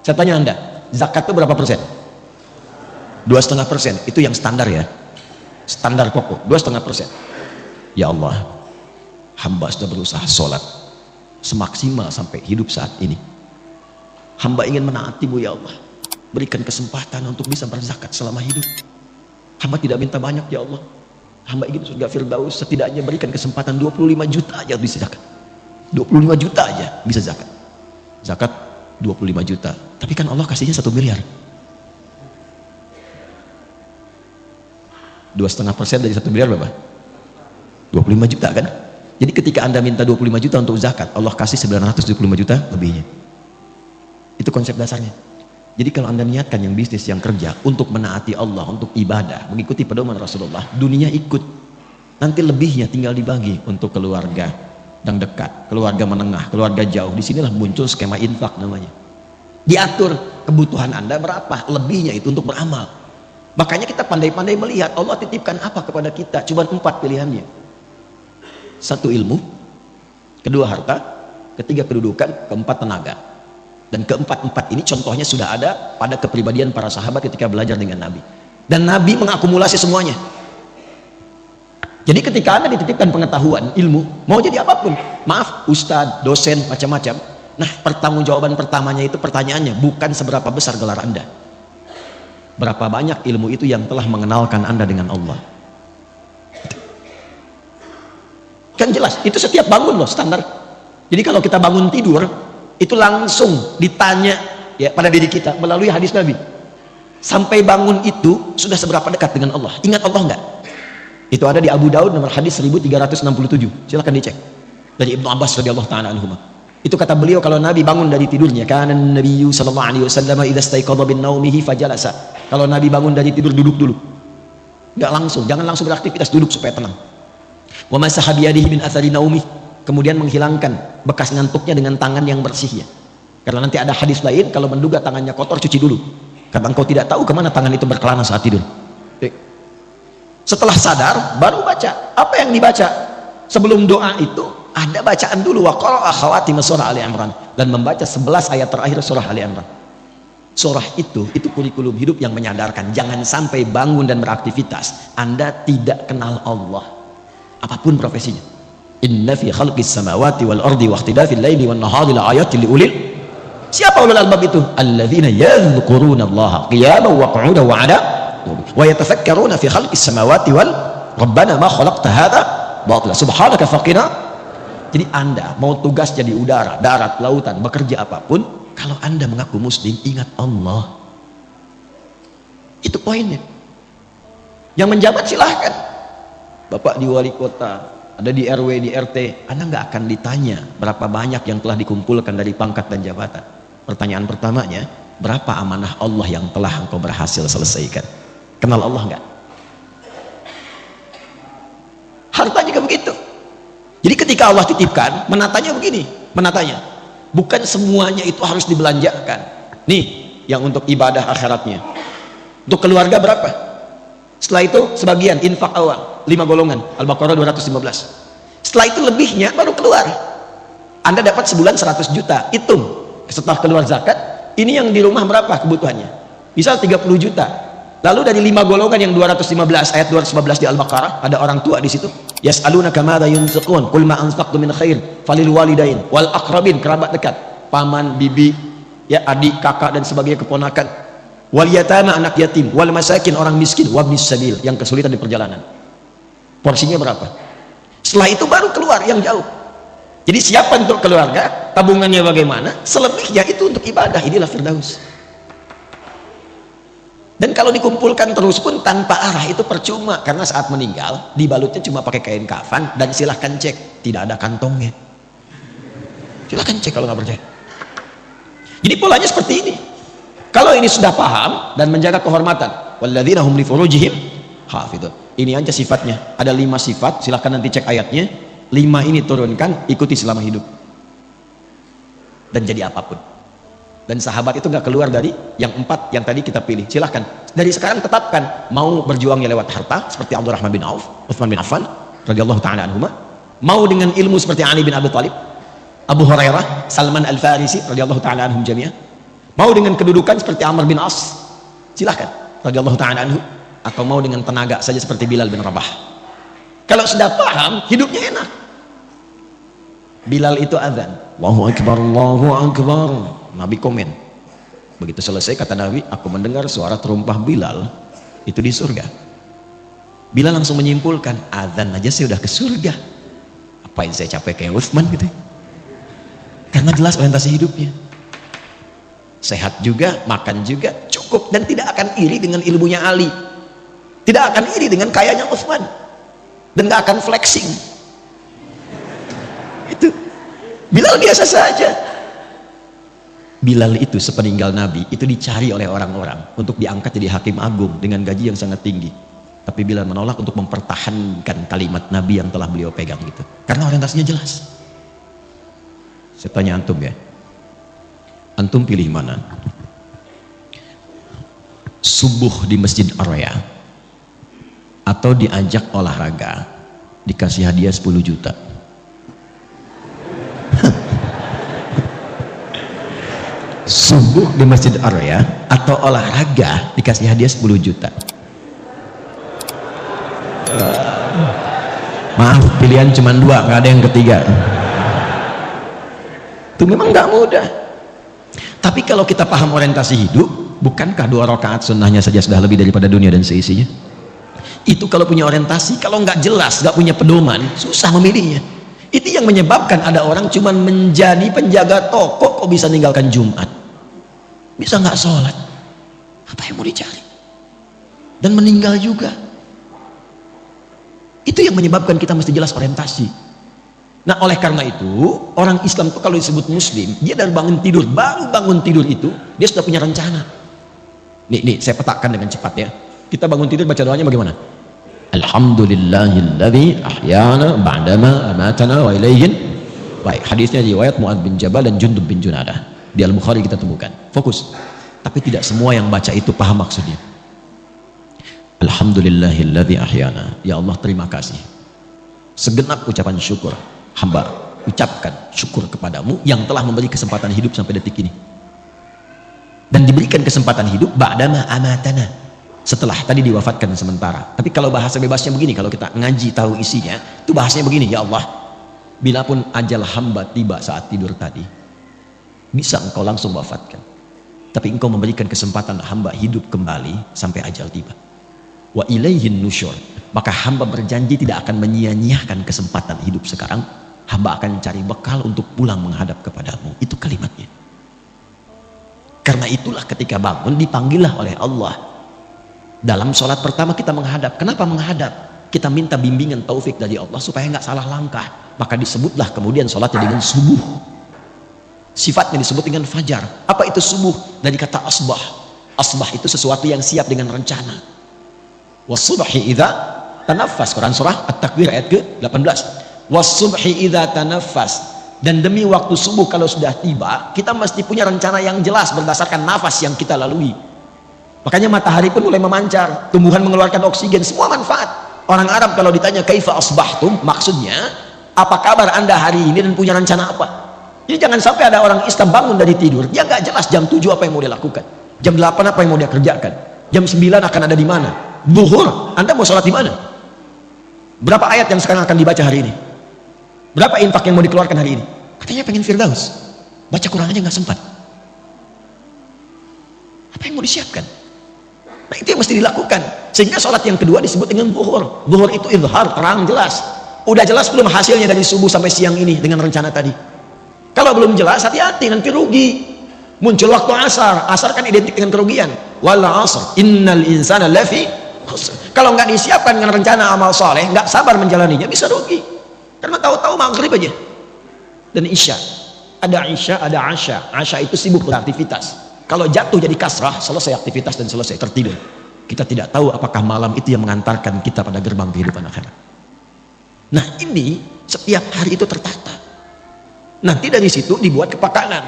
Saya tanya Anda, zakat itu berapa persen? 2,5%. Itu yang standar ya, standar pokok 2,5%. Ya Allah, hamba sudah berusaha sholat semaksimal sampai hidup saat ini. Hamba ingin menaati-Mu ya Allah, berikan kesempatan untuk bisa berzakat selama hidup. Hamba tidak minta banyak ya Allah, hamba ingin surga Firdaus, setidaknya berikan kesempatan 25 juta aja bisa zakat. 25 juta aja bisa zakat. Zakat 25 juta. Tapi kan Allah kasihnya 1 miliar. 2,5% dari 1 miliar berapa? 25 juta kan? Jadi ketika Anda minta 25 juta untuk zakat, Allah kasih 975 juta lebihnya. Itu konsep dasarnya. Jadi kalau Anda niatkan yang bisnis, yang kerja untuk menaati Allah, untuk ibadah, mengikuti pedoman Rasulullah, dunia ikut. Nanti lebihnya tinggal dibagi untuk keluarga yang dekat, keluarga menengah, keluarga jauh. Disinilah muncul skema infak namanya. Diatur kebutuhan Anda berapa, lebihnya itu untuk beramal. Makanya kita pandai-pandai melihat Allah titipkan apa kepada kita. Cuma 4 pilihannya. 1 ilmu, 2 harta, 3 kedudukan, 4 tenaga. Dan keempat-empat ini contohnya sudah ada pada kepribadian para sahabat ketika belajar dengan Nabi. Dan Nabi mengakumulasi semuanya. Jadi ketika Anda dititipkan pengetahuan, ilmu, mau jadi apapun, maaf, ustadz, dosen, macam-macam. Nah, pertanggungjawaban pertamanya itu, pertanyaannya bukan seberapa besar gelar Anda, berapa banyak ilmu itu yang telah mengenalkan Anda dengan Allah. Kan jelas, itu setiap bangun loh standar. Jadi kalau kita bangun tidur, itu langsung ditanya ya pada diri kita melalui hadis Nabi, sampai bangun itu sudah seberapa dekat dengan Allah, ingat Allah enggak? Itu ada di Abu Daud nomor hadis 1367. Silakan dicek. Dari Ibnu Abbas radhiyallahu taala anhuma. Itu kata beliau kalau Nabi bangun dari tidurnya, kana Nabiyyu sallallahu alaihi wasallam idza staiqadha bin naumihi fajalasa. Kalau Nabi bangun dari tidur duduk dulu. Enggak langsung, jangan langsung beraktivitas, duduk supaya tenang. Wa masaha bi yadihi min athari naumi. Kemudian menghilangkan bekas ngantuknya dengan tangan yang bersih ya. Karena nanti ada hadis lain kalau menduga tangannya kotor cuci dulu. Karena engkau tidak tahu kemana tangan itu berkelana saat tidur. Setelah sadar baru baca. Apa yang dibaca? Sebelum doa itu ada bacaan dulu, wa qara'a khawatim surah Ali Imran, dan membaca 11 ayat terakhir surah Ali Imran. Surah itu kurikulum hidup yang menyadarkan jangan sampai bangun dan beraktivitas Anda tidak kenal Allah apapun profesinya. Inna fi khalqis samawati wal ardi wa ikhtilafil laili wan nahari la ayatin liulil. Siapa ulul albab itu? Alladzina yadhkuruna Allah qiyaman wa qu'udan wa 'ala wa yatafakkaruna fi khalqis samawati wal rabbana ma khalaqta hadha batila subhanaka faqina. Jadi Anda mau tugas jadi udara, darat, lautan, bekerja apapun, kalau Anda mengaku muslim, ingat Allah. Itu poinnya. Yang menjabat silahkan. Bapak di wali kota, ada di RW, di RT, Anda nggak akan ditanya berapa banyak yang telah dikumpulkan dari pangkat dan jabatan. Pertanyaan pertamanya, berapa amanah Allah yang telah engkau berhasil selesaikan? Kenal Allah nggak? Harta juga begitu. Jadi ketika Allah titipkan, menatanya begini, menatanya. Bukan semuanya itu harus dibelanjakan. Nih, yang untuk ibadah akhiratnya. Untuk keluarga berapa? Setelah itu sebagian infak awal, 5 golongan, Al-Baqarah 215. Setelah itu lebihnya baru keluar. Anda dapat sebulan 100 juta, hitung. Setelah keluar zakat, ini yang di rumah berapa kebutuhannya? Bisa 30 juta. Lalu dari 5 golongan yang 215, ayat 215 di Al-Baqarah, ada orang tua di situ. Yas'alunaka madza yunfiqun qul ma anfaqtum min khair falil walidain wal aqrabin, kerabat dekat, paman, bibi, ya adik, kakak dan sebagainya, keponakan, wal yatama, anak yatim, wal masakin, orang miskin, wabnis sabil, yang kesulitan di perjalanan. Porsinya berapa? Setelah itu baru keluar yang jauh. Jadi siapa untuk keluarga, tabungannya bagaimana, selebihnya itu untuk ibadah. Inilah Firdaus. Dan kalau dikumpulkan terus pun tanpa arah itu percuma, karena saat meninggal dibalutnya cuma pakai kain kafan, dan silahkan cek tidak ada kantongnya. Silahkan cek kalau nggak percaya. Jadi polanya seperti ini. Kalau ini sudah paham dan menjaga kehormatan, walladzina hum li furujihim hafidun. Ini aja sifatnya. Ada 5 sifat, silahkan nanti cek ayatnya. 5 ini turunkan, ikuti selama hidup. Dan jadi apapun. Dan sahabat itu nggak keluar dari yang 4 yang tadi kita pilih. Silahkan dari sekarang tetapkan, mau berjuangnya lewat harta seperti Abdurrahman bin Auf, Utsman bin Affan radhiyallahu taala anhuma, mau dengan ilmu seperti Ali bin Abi Thalib, Abu Hurairah, Salman Al-Farisi radhiyallahu taala anhum jami'ah, mau dengan kedudukan seperti Amr bin As, silahkan radhiyallahu taala anhu, atau mau dengan tenaga saja seperti Bilal bin Rabah. Kalau sudah paham, hidupnya enak. Bilal itu azan, Allahu Akbar, Allahu Akbar. Nabi komen, begitu selesai kata Nabi, aku mendengar suara terumpah Bilal itu di surga. Bilal langsung menyimpulkan, azan aja saya udah ke surga, apain saya capek kayak Utsman gitu. Karena jelas orientasi hidupnya, sehat juga, makan juga, cukup, dan tidak akan iri dengan ilmunya Ali, tidak akan iri dengan kayanya Utsman, dan gak akan flexing. Itu Bilal biasa saja. Bilal itu sepeninggal Nabi itu dicari oleh orang-orang untuk diangkat jadi hakim agung dengan gaji yang sangat tinggi, tapi Bilal menolak untuk mempertahankan kalimat Nabi yang telah beliau pegang gitu, karena orientasinya jelas. Saya tanya antum ya, antum pilih mana? Subuh di Masjid Arya atau diajak olahraga dikasih hadiah 10 juta? Subuh di Masjid Arya atau olahraga dikasih hadiah 10 juta? Maaf, pilihan cuma 2, nggak ada yang ketiga. Itu memang nggak mudah. Tapi kalau kita paham orientasi hidup, bukankah 2 rakaat sunnahnya saja sudah lebih daripada dunia dan seisinya? Itu kalau punya orientasi. Kalau nggak jelas, nggak punya pedoman, susah memilihnya. Itu yang menyebabkan ada orang cuma menjadi penjaga toko kok bisa meninggalkan Jumat, bisa nggak sholat, apa yang mau dicari, dan meninggal juga. Itu yang menyebabkan kita mesti jelas orientasi. Nah, oleh karena itu, orang Islam itu kalau disebut muslim, dia dari bangun tidur, baru bangun tidur itu, dia sudah punya rencana. Nih, saya petakan dengan cepat ya. Kita bangun tidur baca doanya bagaimana? Alhamdulillahilladzi ahyana ba'dama amatana wa ilaihin. Baik, hadisnya riwayat Mu'adz bin Jabal dan Jundub bin Junadah. Di Al-Bukhari kita temukan. Fokus. Tapi tidak semua yang baca itu paham maksudnya. Alhamdulillahilladzi ahyana. Ya Allah, terima kasih. Segenap ucapan syukur hamba ucapkan syukur kepadamu yang telah memberi kesempatan hidup sampai detik ini. Dan diberikan kesempatan hidup ba'dama amatana. Setelah tadi diwafatkan sementara. Tapi kalau bahasa bebasnya begini, kalau kita ngaji tahu isinya, itu bahasanya begini, ya Allah, bila pun ajal hamba tiba saat tidur tadi, bisa engkau langsung wafatkan. Tapi engkau memberikan kesempatan hamba hidup kembali sampai ajal tiba. Wa ilaihin nusyur. Maka hamba berjanji tidak akan menyia-nyiakan kesempatan hidup sekarang. Hamba akan cari bekal untuk pulang menghadap kepadamu. Itu kalimatnya. Karena itulah ketika bangun dipanggillah oleh Allah. Dalam sholat pertama kita menghadap. Kenapa menghadap? Kita minta bimbingan taufik dari Allah supaya nggak salah langkah. Maka disebutlah kemudian sholatnya dengan subuh. Sifatnya disebut dengan fajar. Apa itu subuh? Dari kata asbah. Asbah itu sesuatu yang siap dengan rencana. Wasubhi idza tanaffas. Quran surah At-Takwir ayat ke-18. Wasubhi idza tanaffas. Dan demi waktu subuh kalau sudah tiba, kita mesti punya rencana yang jelas berdasarkan nafas yang kita lalui. Makanya matahari pun mulai memancar, tumbuhan mengeluarkan oksigen, semua manfaat. Orang Arab kalau ditanya kaifa asbahtum, maksudnya apa kabar anda hari ini dan punya rencana apa. Jadi jangan sampai ada orang Islam bangun dari tidur, dia nggak jelas jam 7 apa yang mau dia lakukan, jam 8 apa yang mau dia kerjakan, jam 9 akan ada di mana, zuhur anda mau sholat di mana, berapa ayat yang sekarang akan dibaca hari ini, berapa infak yang mau dikeluarkan hari ini. Katanya pengen firdaus, baca Quran aja nggak sempat. Apa yang mau disiapkan? Nah, itu yang mesti dilakukan. Sehingga sholat yang kedua disebut dengan zuhur. Zuhur itu izhar, terang, jelas. Udah jelas belum hasilnya dari subuh sampai siang ini dengan rencana tadi? Kalau belum jelas, hati-hati, nanti rugi. Muncul waktu asar. Asar kan identik dengan kerugian. Wal asr, innal insana lafi khusr. Kalau nggak disiapkan dengan rencana amal soleh, nggak sabar menjalaninya, bisa rugi. Karena tahu-tahu maghrib aja. Dan isya. Ada isya, ada asya. Asya itu sibuk beraktivitas. Kalau jatuh jadi kasrah, selesai aktivitas dan selesai tertidur. Kita tidak tahu apakah malam itu yang mengantarkan kita pada gerbang kehidupan akhirat. Nah, ini setiap hari itu tertata. Nanti dari situ dibuat kepakanan.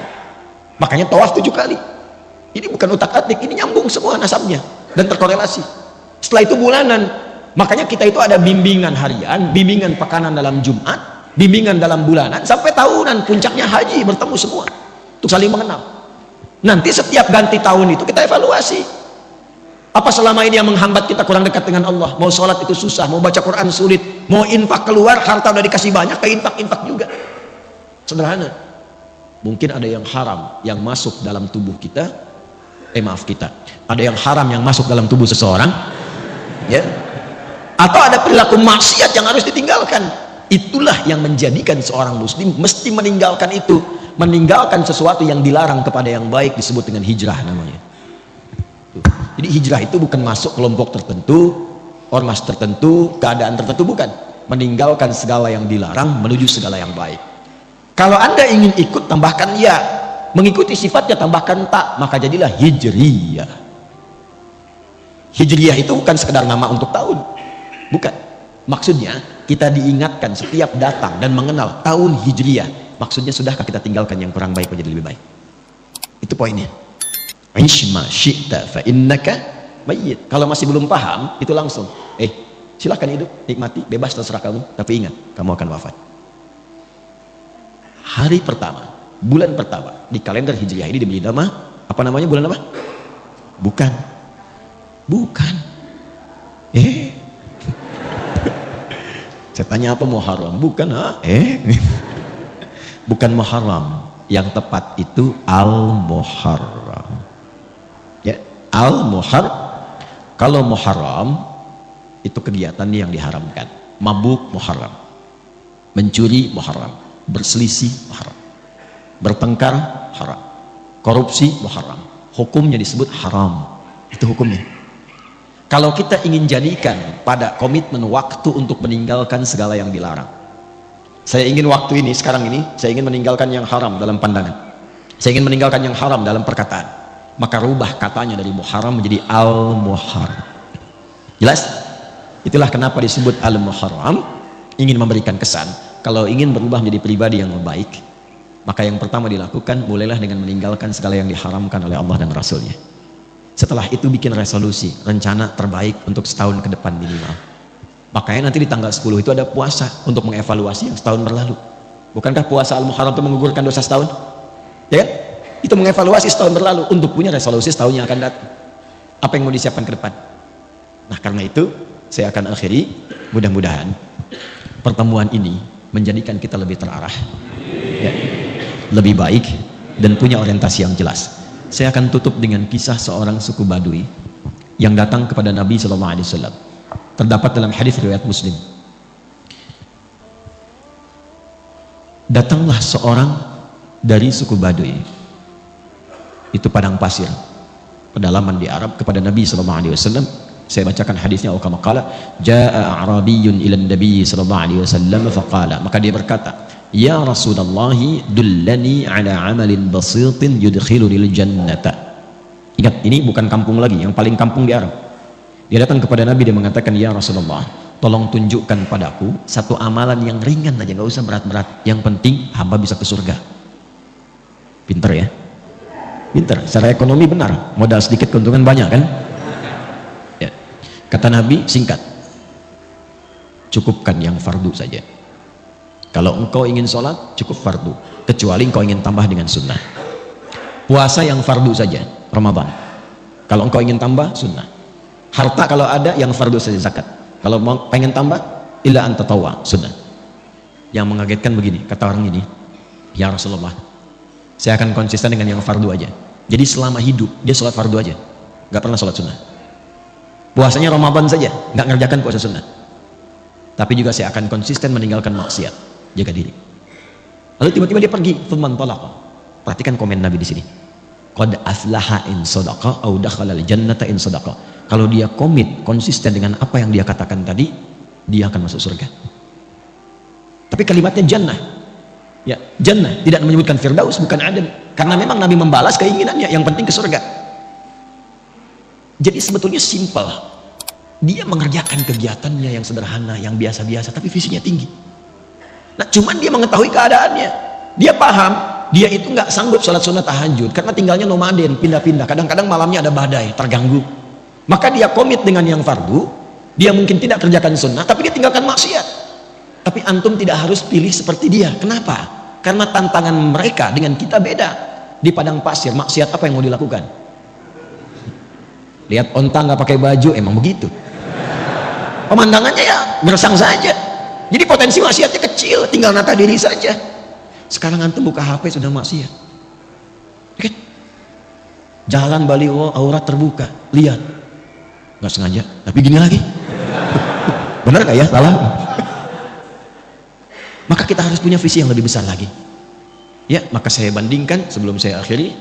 Makanya tawaf 7 kali. Ini bukan utak-atik, ini nyambung semua nasabnya dan terkorelasi. Setelah itu bulanan. Makanya kita itu ada bimbingan harian, bimbingan pekanan dalam Jumat, bimbingan dalam bulanan, sampai tahunan, puncaknya haji, bertemu semua untuk saling mengenal. Nanti setiap ganti tahun itu kita evaluasi. Apa selama ini yang menghambat kita kurang dekat dengan Allah? Mau sholat itu susah, mau baca Quran sulit, mau infak keluar, harta udah dikasih banyak, ke infak juga. Sederhana. Mungkin ada yang haram yang masuk dalam tubuh kita. Maaf kita. Ada yang haram yang masuk dalam tubuh seseorang. Ya. Atau ada perilaku maksiat yang harus ditinggalkan. Itulah yang menjadikan seorang muslim mesti meninggalkan itu. Meninggalkan sesuatu yang dilarang kepada yang baik disebut dengan hijrah namanya. Jadi hijrah itu bukan masuk kelompok tertentu, ormas tertentu, keadaan tertentu, bukan. Meninggalkan segala yang dilarang menuju segala yang baik. Kalau anda ingin ikut, tambahkan ya. Mengikuti sifatnya, tambahkan tak. Maka jadilah hijriyah. Hijriyah itu bukan sekedar nama untuk tahun. Bukan. Maksudnya kita diingatkan setiap datang dan mengenal tahun hijriyah. Maksudnya sudahkah kita tinggalkan yang kurang baik menjadi lebih baik? Itu poinnya. Ishma syi'ta fa innaka mayyit. Kalau masih belum paham, itu langsung. Silakan hidup, nikmati, bebas terserah kamu. Tapi ingat, kamu akan wafat. Hari pertama, bulan pertama di kalender hijriyah ini diberi nama apa namanya? Bulan apa? Bukan. Saya tanya apa Muharram? Bukan, bukan Muharram. Yang tepat itu Al-Muharram. Ya, Al-Muharram. Kalau Muharram itu kegiatan yang diharamkan. Mabuk Muharram. Mencuri Muharram. Berselisih Muharram. Bertengkar haram. Korupsi Muharram. Hukumnya disebut haram. Itu hukumnya. Kalau kita ingin jadikan pada komitmen waktu untuk meninggalkan segala yang dilarang. Saya ingin waktu ini, sekarang ini, saya ingin meninggalkan yang haram dalam pandangan. Saya ingin meninggalkan yang haram dalam perkataan. Maka rubah katanya dari muharram menjadi al-muharram. Jelas? Itulah kenapa disebut al-muharram, ingin memberikan kesan. Kalau ingin berubah menjadi pribadi yang baik, maka yang pertama dilakukan, mulailah dengan meninggalkan segala yang diharamkan oleh Allah dan Rasulnya. Setelah itu bikin resolusi, rencana terbaik untuk setahun ke depan minimal. Makanya nanti di tanggal 10 itu ada puasa untuk mengevaluasi yang setahun berlalu. Bukankah puasa al-muharram itu menggugurkan dosa setahun? Ya kan? Itu mengevaluasi setahun berlalu untuk punya resolusi setahun yang akan datang. Apa yang mau disiapkan ke depan? Nah, karena itu saya akan akhiri, mudah-mudahan pertemuan ini menjadikan kita lebih terarah, ya, lebih baik, dan punya orientasi yang jelas. Saya akan tutup dengan kisah seorang suku Badui yang datang kepada Nabi SAW. Terdapat dalam hadis riwayat Muslim. Datanglah seorang dari suku Badui, itu padang pasir, pedalaman di Arab, kepada Nabi SAW. Saya bacakan hadisnya. Kama qala jaa a'rabiyyun ila an-nabi sallallahu alaihi wasallam faqala, maka dia berkata, ya Rasulullah, dullani ala amalin basitin yudkhilunil jannata. Ingat, ini bukan kampung lagi, yang paling kampung di Arab. Dia datang kepada Nabi, dia mengatakan, ya Rasulullah, tolong tunjukkan padaku satu amalan yang ringan aja, nggak usah berat-berat, yang penting hamba bisa ke surga. Pinter ya, pinter, secara ekonomi benar, modal sedikit keuntungan banyak kan. Ya. Kata Nabi, singkat, cukupkan yang fardu saja. Kalau engkau ingin sholat, cukup fardu, kecuali engkau ingin tambah dengan sunnah. Puasa yang fardu saja, Ramadan. Kalau engkau ingin tambah, sunnah. Harta kalau ada, yang fardu saja, zakat. Kalau mau pengen tambah, illa anta tatawwa, sunnah. Yang mengagetkan begini, kata orang ini, ya Rasulullah, saya akan konsisten dengan yang fardu aja. Jadi selama hidup, dia sholat fardu aja, nggak pernah sholat sunnah. Puasanya Ramadan saja, nggak ngerjakan puasa sunnah. Tapi juga saya akan konsisten meninggalkan maksiat, jaga diri. Lalu tiba-tiba dia pergi, thumman talaqa. Perhatikan komen Nabi di sini. Qad aflaha in sadaqa au dakhala al-jannata in sadaqa. Kalau dia komit, konsisten dengan apa yang dia katakan tadi, dia akan masuk surga. Tapi kalimatnya jannah. Ya, jannah, tidak menyebutkan firdaus, bukan adem. Karena memang Nabi membalas keinginannya, yang penting ke surga. Jadi sebetulnya simpel. Dia mengerjakan kegiatannya yang sederhana, yang biasa-biasa, tapi visinya tinggi. Nah, cuman dia mengetahui keadaannya. Dia paham, dia itu nggak sanggup sholat sunat tahajud, karena tinggalnya nomaden, pindah-pindah. Kadang-kadang malamnya ada badai, terganggu. Maka dia komit dengan yang fardu, dia mungkin tidak kerjakan sunnah, tapi dia tinggalkan maksiat. Tapi antum tidak harus pilih seperti dia. Kenapa? Karena tantangan mereka dengan kita beda. Di padang pasir, maksiat apa yang mau dilakukan? Lihat onta nggak pakai baju, emang begitu. Pemandangannya ya gersang saja. Jadi potensi maksiatnya kecil, tinggal nata diri saja. Sekarang antum buka HP sudah maksiat. Oke? Jalan baliho, aurat terbuka, lihat. Nggak sengaja, tapi gini lagi. Benar nggak ya? Salah. Maka kita harus punya visi yang lebih besar lagi. Ya, maka saya bandingkan sebelum saya akhiri.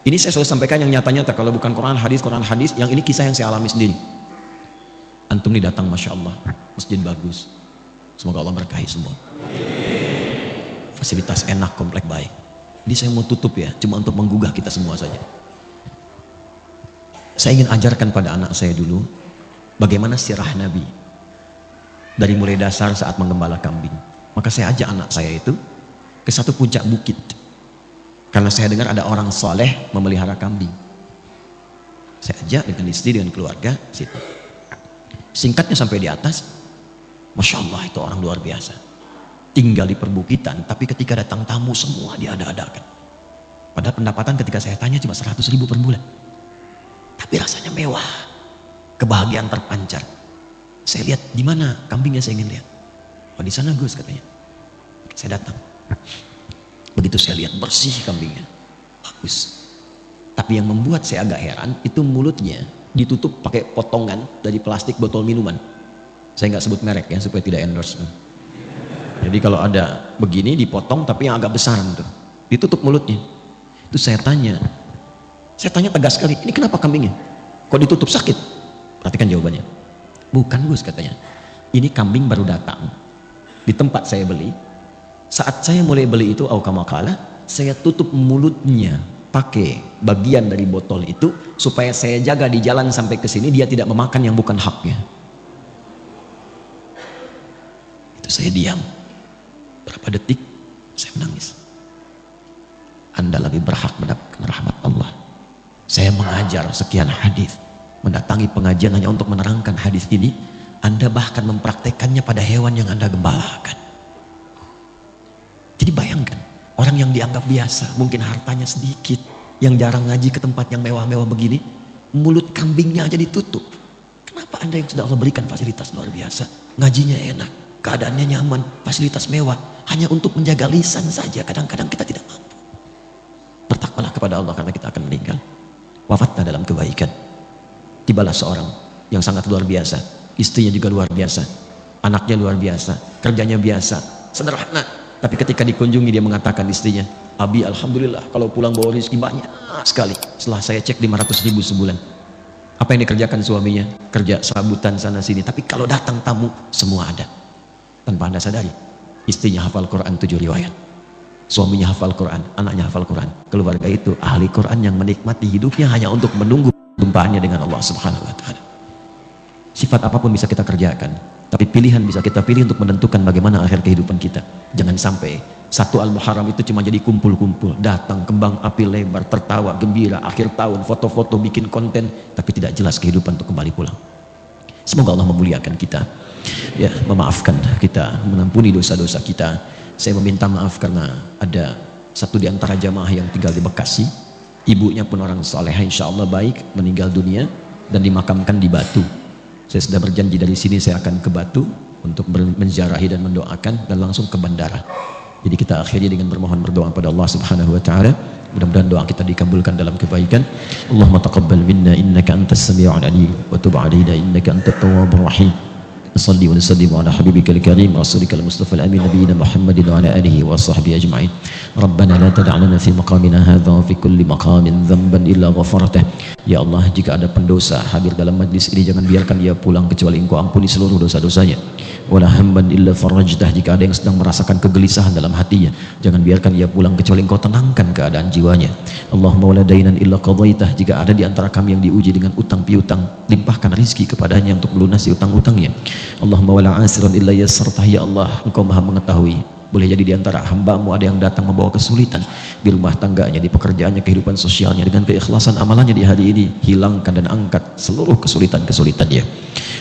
Ini saya selalu sampaikan yang nyata-nyata. Kalau bukan Quran hadis, yang ini kisah yang saya alami sendiri. Antum nih datang, masya Allah, masjid bagus. Semoga Allah berkahi semua. Fasilitas enak, komplek baik. Jadi saya mau tutup ya, cuma untuk menggugah kita semua saja. Saya ingin ajarkan pada anak saya dulu bagaimana sirah Nabi dari mulai dasar saat menggembala kambing. Maka saya ajak anak saya itu ke satu puncak bukit, karena saya dengar ada orang soleh memelihara kambing. Saya ajak dengan istri, dengan keluarga situ. Singkatnya sampai di atas, masya Allah, itu orang luar biasa. Tinggal di perbukitan, tapi ketika datang tamu semua diada-adakan. Padahal pendapatan ketika saya tanya cuma 100.000 per bulan. Tapi rasanya mewah, kebahagiaan terpancar. Saya lihat, di mana kambingnya, saya ingin lihat. Oh, di sana Gus, katanya. Saya datang. Begitu saya lihat, bersih kambingnya, bagus. Tapi yang membuat saya agak heran, itu mulutnya ditutup pakai potongan dari plastik botol minuman. Saya nggak sebut merek ya, supaya tidak endorse. Jadi kalau ada begini dipotong, tapi yang agak besar gitu, ditutup mulutnya. Itu saya tanya tegas sekali, ini kenapa kambingnya? Kok ditutup, sakit? Perhatikan jawabannya. Bukan Gus katanya. Ini kambing baru datang. Di tempat saya beli. Saat saya mulai beli itu, aukamakala, saya tutup mulutnya pakai bagian dari botol itu supaya saya jaga di jalan sampai ke sini dia tidak memakan yang bukan haknya. Itu saya diam. Berapa detik saya menangis. Anda lebih berhak mendapatkan rahmat Allah. Saya mengajar sekian hadis, mendatangi pengajian hanya untuk menerangkan hadis ini. Anda bahkan mempraktekannya pada hewan yang Anda gembalakan. Jadi bayangkan, orang yang dianggap biasa, mungkin hartanya sedikit, yang jarang ngaji ke tempat yang mewah-mewah begini, mulut kambingnya aja ditutup. Kenapa Anda yang sudah Allah berikan fasilitas luar biasa, ngajinya enak, keadaannya nyaman, fasilitas mewah, hanya untuk menjaga lisan saja, kadang-kadang kita tidak mampu. Bertakwalah kepada Allah karena kita akan meninggal. Wafatlah dalam kebaikan. Tibalah seorang yang sangat luar biasa, istrinya juga luar biasa, anaknya luar biasa, kerjanya biasa, sederhana. Tapi ketika dikunjungi dia mengatakan istrinya, Abi alhamdulillah kalau pulang bawa rezeki banyak sekali. Setelah saya cek 500.000 sebulan. Apa yang dikerjakan suaminya? Kerja serabutan sana sini. Tapi kalau datang tamu semua ada. Tanpa Anda sadari, istrinya hafal Quran 7 riwayat. Suaminya hafal Quran, anaknya hafal Quran. Keluarga itu ahli Quran yang menikmati hidupnya hanya untuk menunggu jumpaannya dengan Allah Subhanahu wa taala. Sifat apapun bisa kita kerjakan, tapi pilihan bisa kita pilih untuk menentukan bagaimana akhir kehidupan kita. Jangan sampai satu Al-Muharram itu cuma jadi kumpul-kumpul, datang kembang api lebar, tertawa gembira, akhir tahun foto-foto bikin konten, tapi tidak jelas kehidupan untuk kembali pulang. Semoga Allah memuliakan kita, ya, memaafkan kita, mengampuni dosa-dosa kita. Saya meminta maaf karena ada satu di antara jamaah yang tinggal di Bekasi, ibunya pun orang saleh, insya Allah baik, meninggal dunia dan dimakamkan di Batu. Saya sudah berjanji dari sini saya akan ke Batu untuk menziarahi dan mendoakan dan langsung ke bandara. Jadi kita akhiri dengan bermohon berdoa kepada Allah Subhanahu wa taala. Mudah-mudahan doa kita dikabulkan dalam kebaikan. Allahumma taqabbal minna innaka antas sami'ul alim wa tub 'alaina innaka antat tawwabur rahim. صلي ونسلم على حبيبك الكريم رسولك المصطفى الأمين نبينا محمد وعلى آله وصحبه أجمعين. ربنا لا تدع لنا في مقامنا هذا وفي كل مقام ذنبا إلا غفرته. Ya Allah, jika ada pendosa hadir dalam majlis ini, jangan biarkan dia pulang kecuali Engkau ampuni seluruh dosa-dosanya. Wala hamban illa farajtah, jika ada yang sedang merasakan kegelisahan dalam hatinya, jangan biarkan dia pulang kecuali Engkau tenangkan keadaan jiwanya. Allahumma wala dainan illa qadaitah, jika ada di antara kami yang diuji dengan utang piutang, limpahkan rizki kepadanya untuk melunasi utang-utangnya. Allahumma wala asiran illa yassartah, ya Allah, Engkau maha mengetahui. Boleh jadi di antara hamba-Mu ada yang datang membawa kesulitan di rumah tangganya, di pekerjaannya, kehidupan sosialnya. Dengan keikhlasan amalannya di hari ini, hilangkan dan angkat seluruh kesulitan-kesulitannya.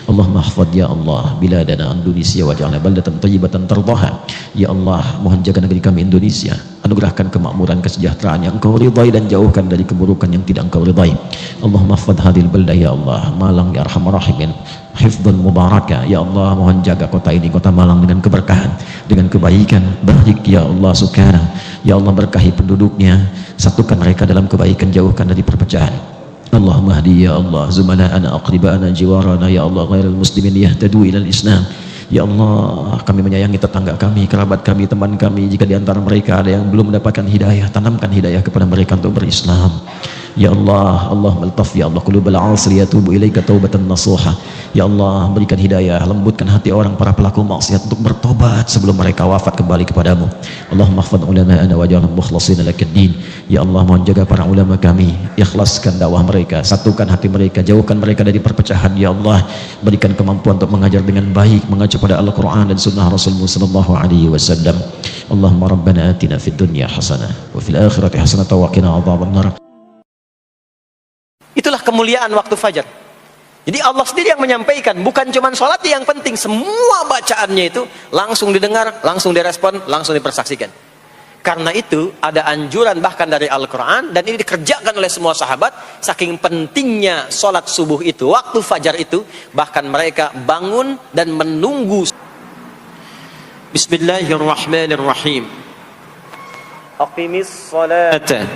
Allahumma hafadh ya Allah biladana Indonesia waj'alna baldatan thayyibatan tardaha. Ya Allah, mohon jaga negeri kami Indonesia, anugerahkan kemakmuran, kesejahteraan yang Engkau ridhai dan jauhkan dari keburukan yang tidak Engkau ridhai. Allahumma hafadh hadhil baldah ya Allah, Malang ya arhamar rahimin, hifdzan mubaraka. Ya Allah, mohon jaga kota ini, kota Malang, dengan keberkahan, dengan kebaikan. Barik ya Allah Subhanahu. Ya Allah, berkahi penduduknya, satukan mereka dalam kebaikan, jauhkan dari perpecahan. Allahumma hdi ya Allah zumala'ana aqriba'ana jiwarana ya Allah ghairil muslimin yahtadu ilal Islam. Ya Allah, kami menyayangi tetangga kami, kerabat kami, teman kami. Jika di antara mereka ada yang belum mendapatkan hidayah, tanamkan hidayah kepada mereka untuk berislam. Ya Allah, Allah maltaf ya Allah qulubal asri yatubu ilaika taubatan nasuha. Ya Allah, berikan hidayah, lembutkan hati orang para pelaku maksiat untuk bertobat sebelum mereka wafat kembali kepadamu. Allahumma hafadh ulama'ana waj'alhum mukhlashina lakad-din. Ya Allah, mohon jaga para ulama kami, ikhlaskan dakwah mereka, satukan hati mereka, jauhkan mereka dari perpecahan. Ya Allah, berikan kemampuan untuk mengajar dengan baik, mengacu pada Al-Quran dan sunnah Rasulullah sallallahu alaihi wasallam. Allahumma rabbana atina fid dunya hasanah wa fil akhirati hasanah wa qina adzabannar. Itulah kemuliaan waktu fajar. Jadi Allah sendiri yang menyampaikan, bukan cuma sholat yang penting, semua bacaannya itu langsung didengar, langsung direspon, langsung dipersaksikan. Karena itu ada anjuran bahkan dari Al-Quran, dan ini dikerjakan oleh semua sahabat. Saking pentingnya sholat subuh itu, waktu fajar itu, bahkan mereka bangun dan menunggu. Bismillahirrahmanirrahim. Aqimis salata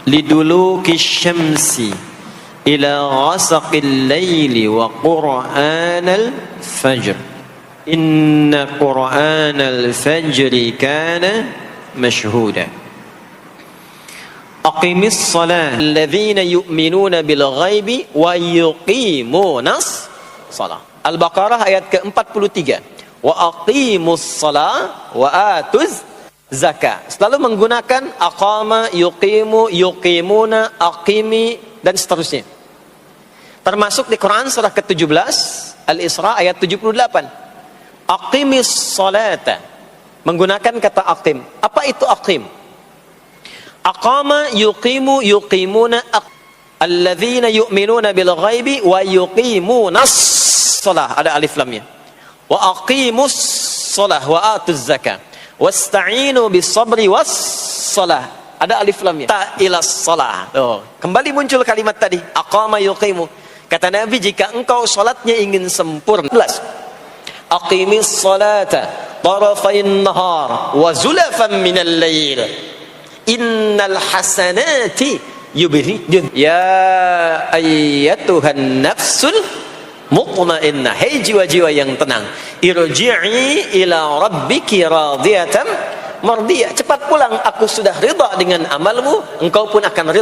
liduluki syamsi ila ghasaqil laili wa qur'anal fajr inna qur'anal fajri kana mashhuda. Aqimis salat. Alladzina yu'minuna bil ghaibi wa yuqimunas salat. Al-Baqarah ayat ke-43. Wa aqimus salat wa atuz zakat. Selalu menggunakan aqama, yuqimu, yuqimuna, aqimi dan seterusnya. Termasuk di Quran surah ke-17 Al-Isra ayat 78. Aqimis salata. Menggunakan kata aqim. Apa itu aqim? Aqama, yuqimu, yuqimuna, alladzina yu'minuna bil ghaibi wa yuqimunas shalah. Ada alif lamnya. Wa aqimus shalah wa atuz zakat. Wasta'inu bis sabri was shalah. Ada alif lamnya. Ta ilas shalah. Tuh, kembali muncul kalimat tadi, aqama yuqimu. Kata Nabi, jika engkau salatnya ingin sempurna. Aqimis salata tarafain nahar wa zulafan minal lail. Innal hasanati yubridun. Ya ayyatuhan nafsul mutmainnah. Hei jiwa-jiwa yang tenang, irji'i ila rabbiki radiyatan mardiyah. Cepat pulang, aku sudah ridha dengan amalmu, engkau pun akan ridha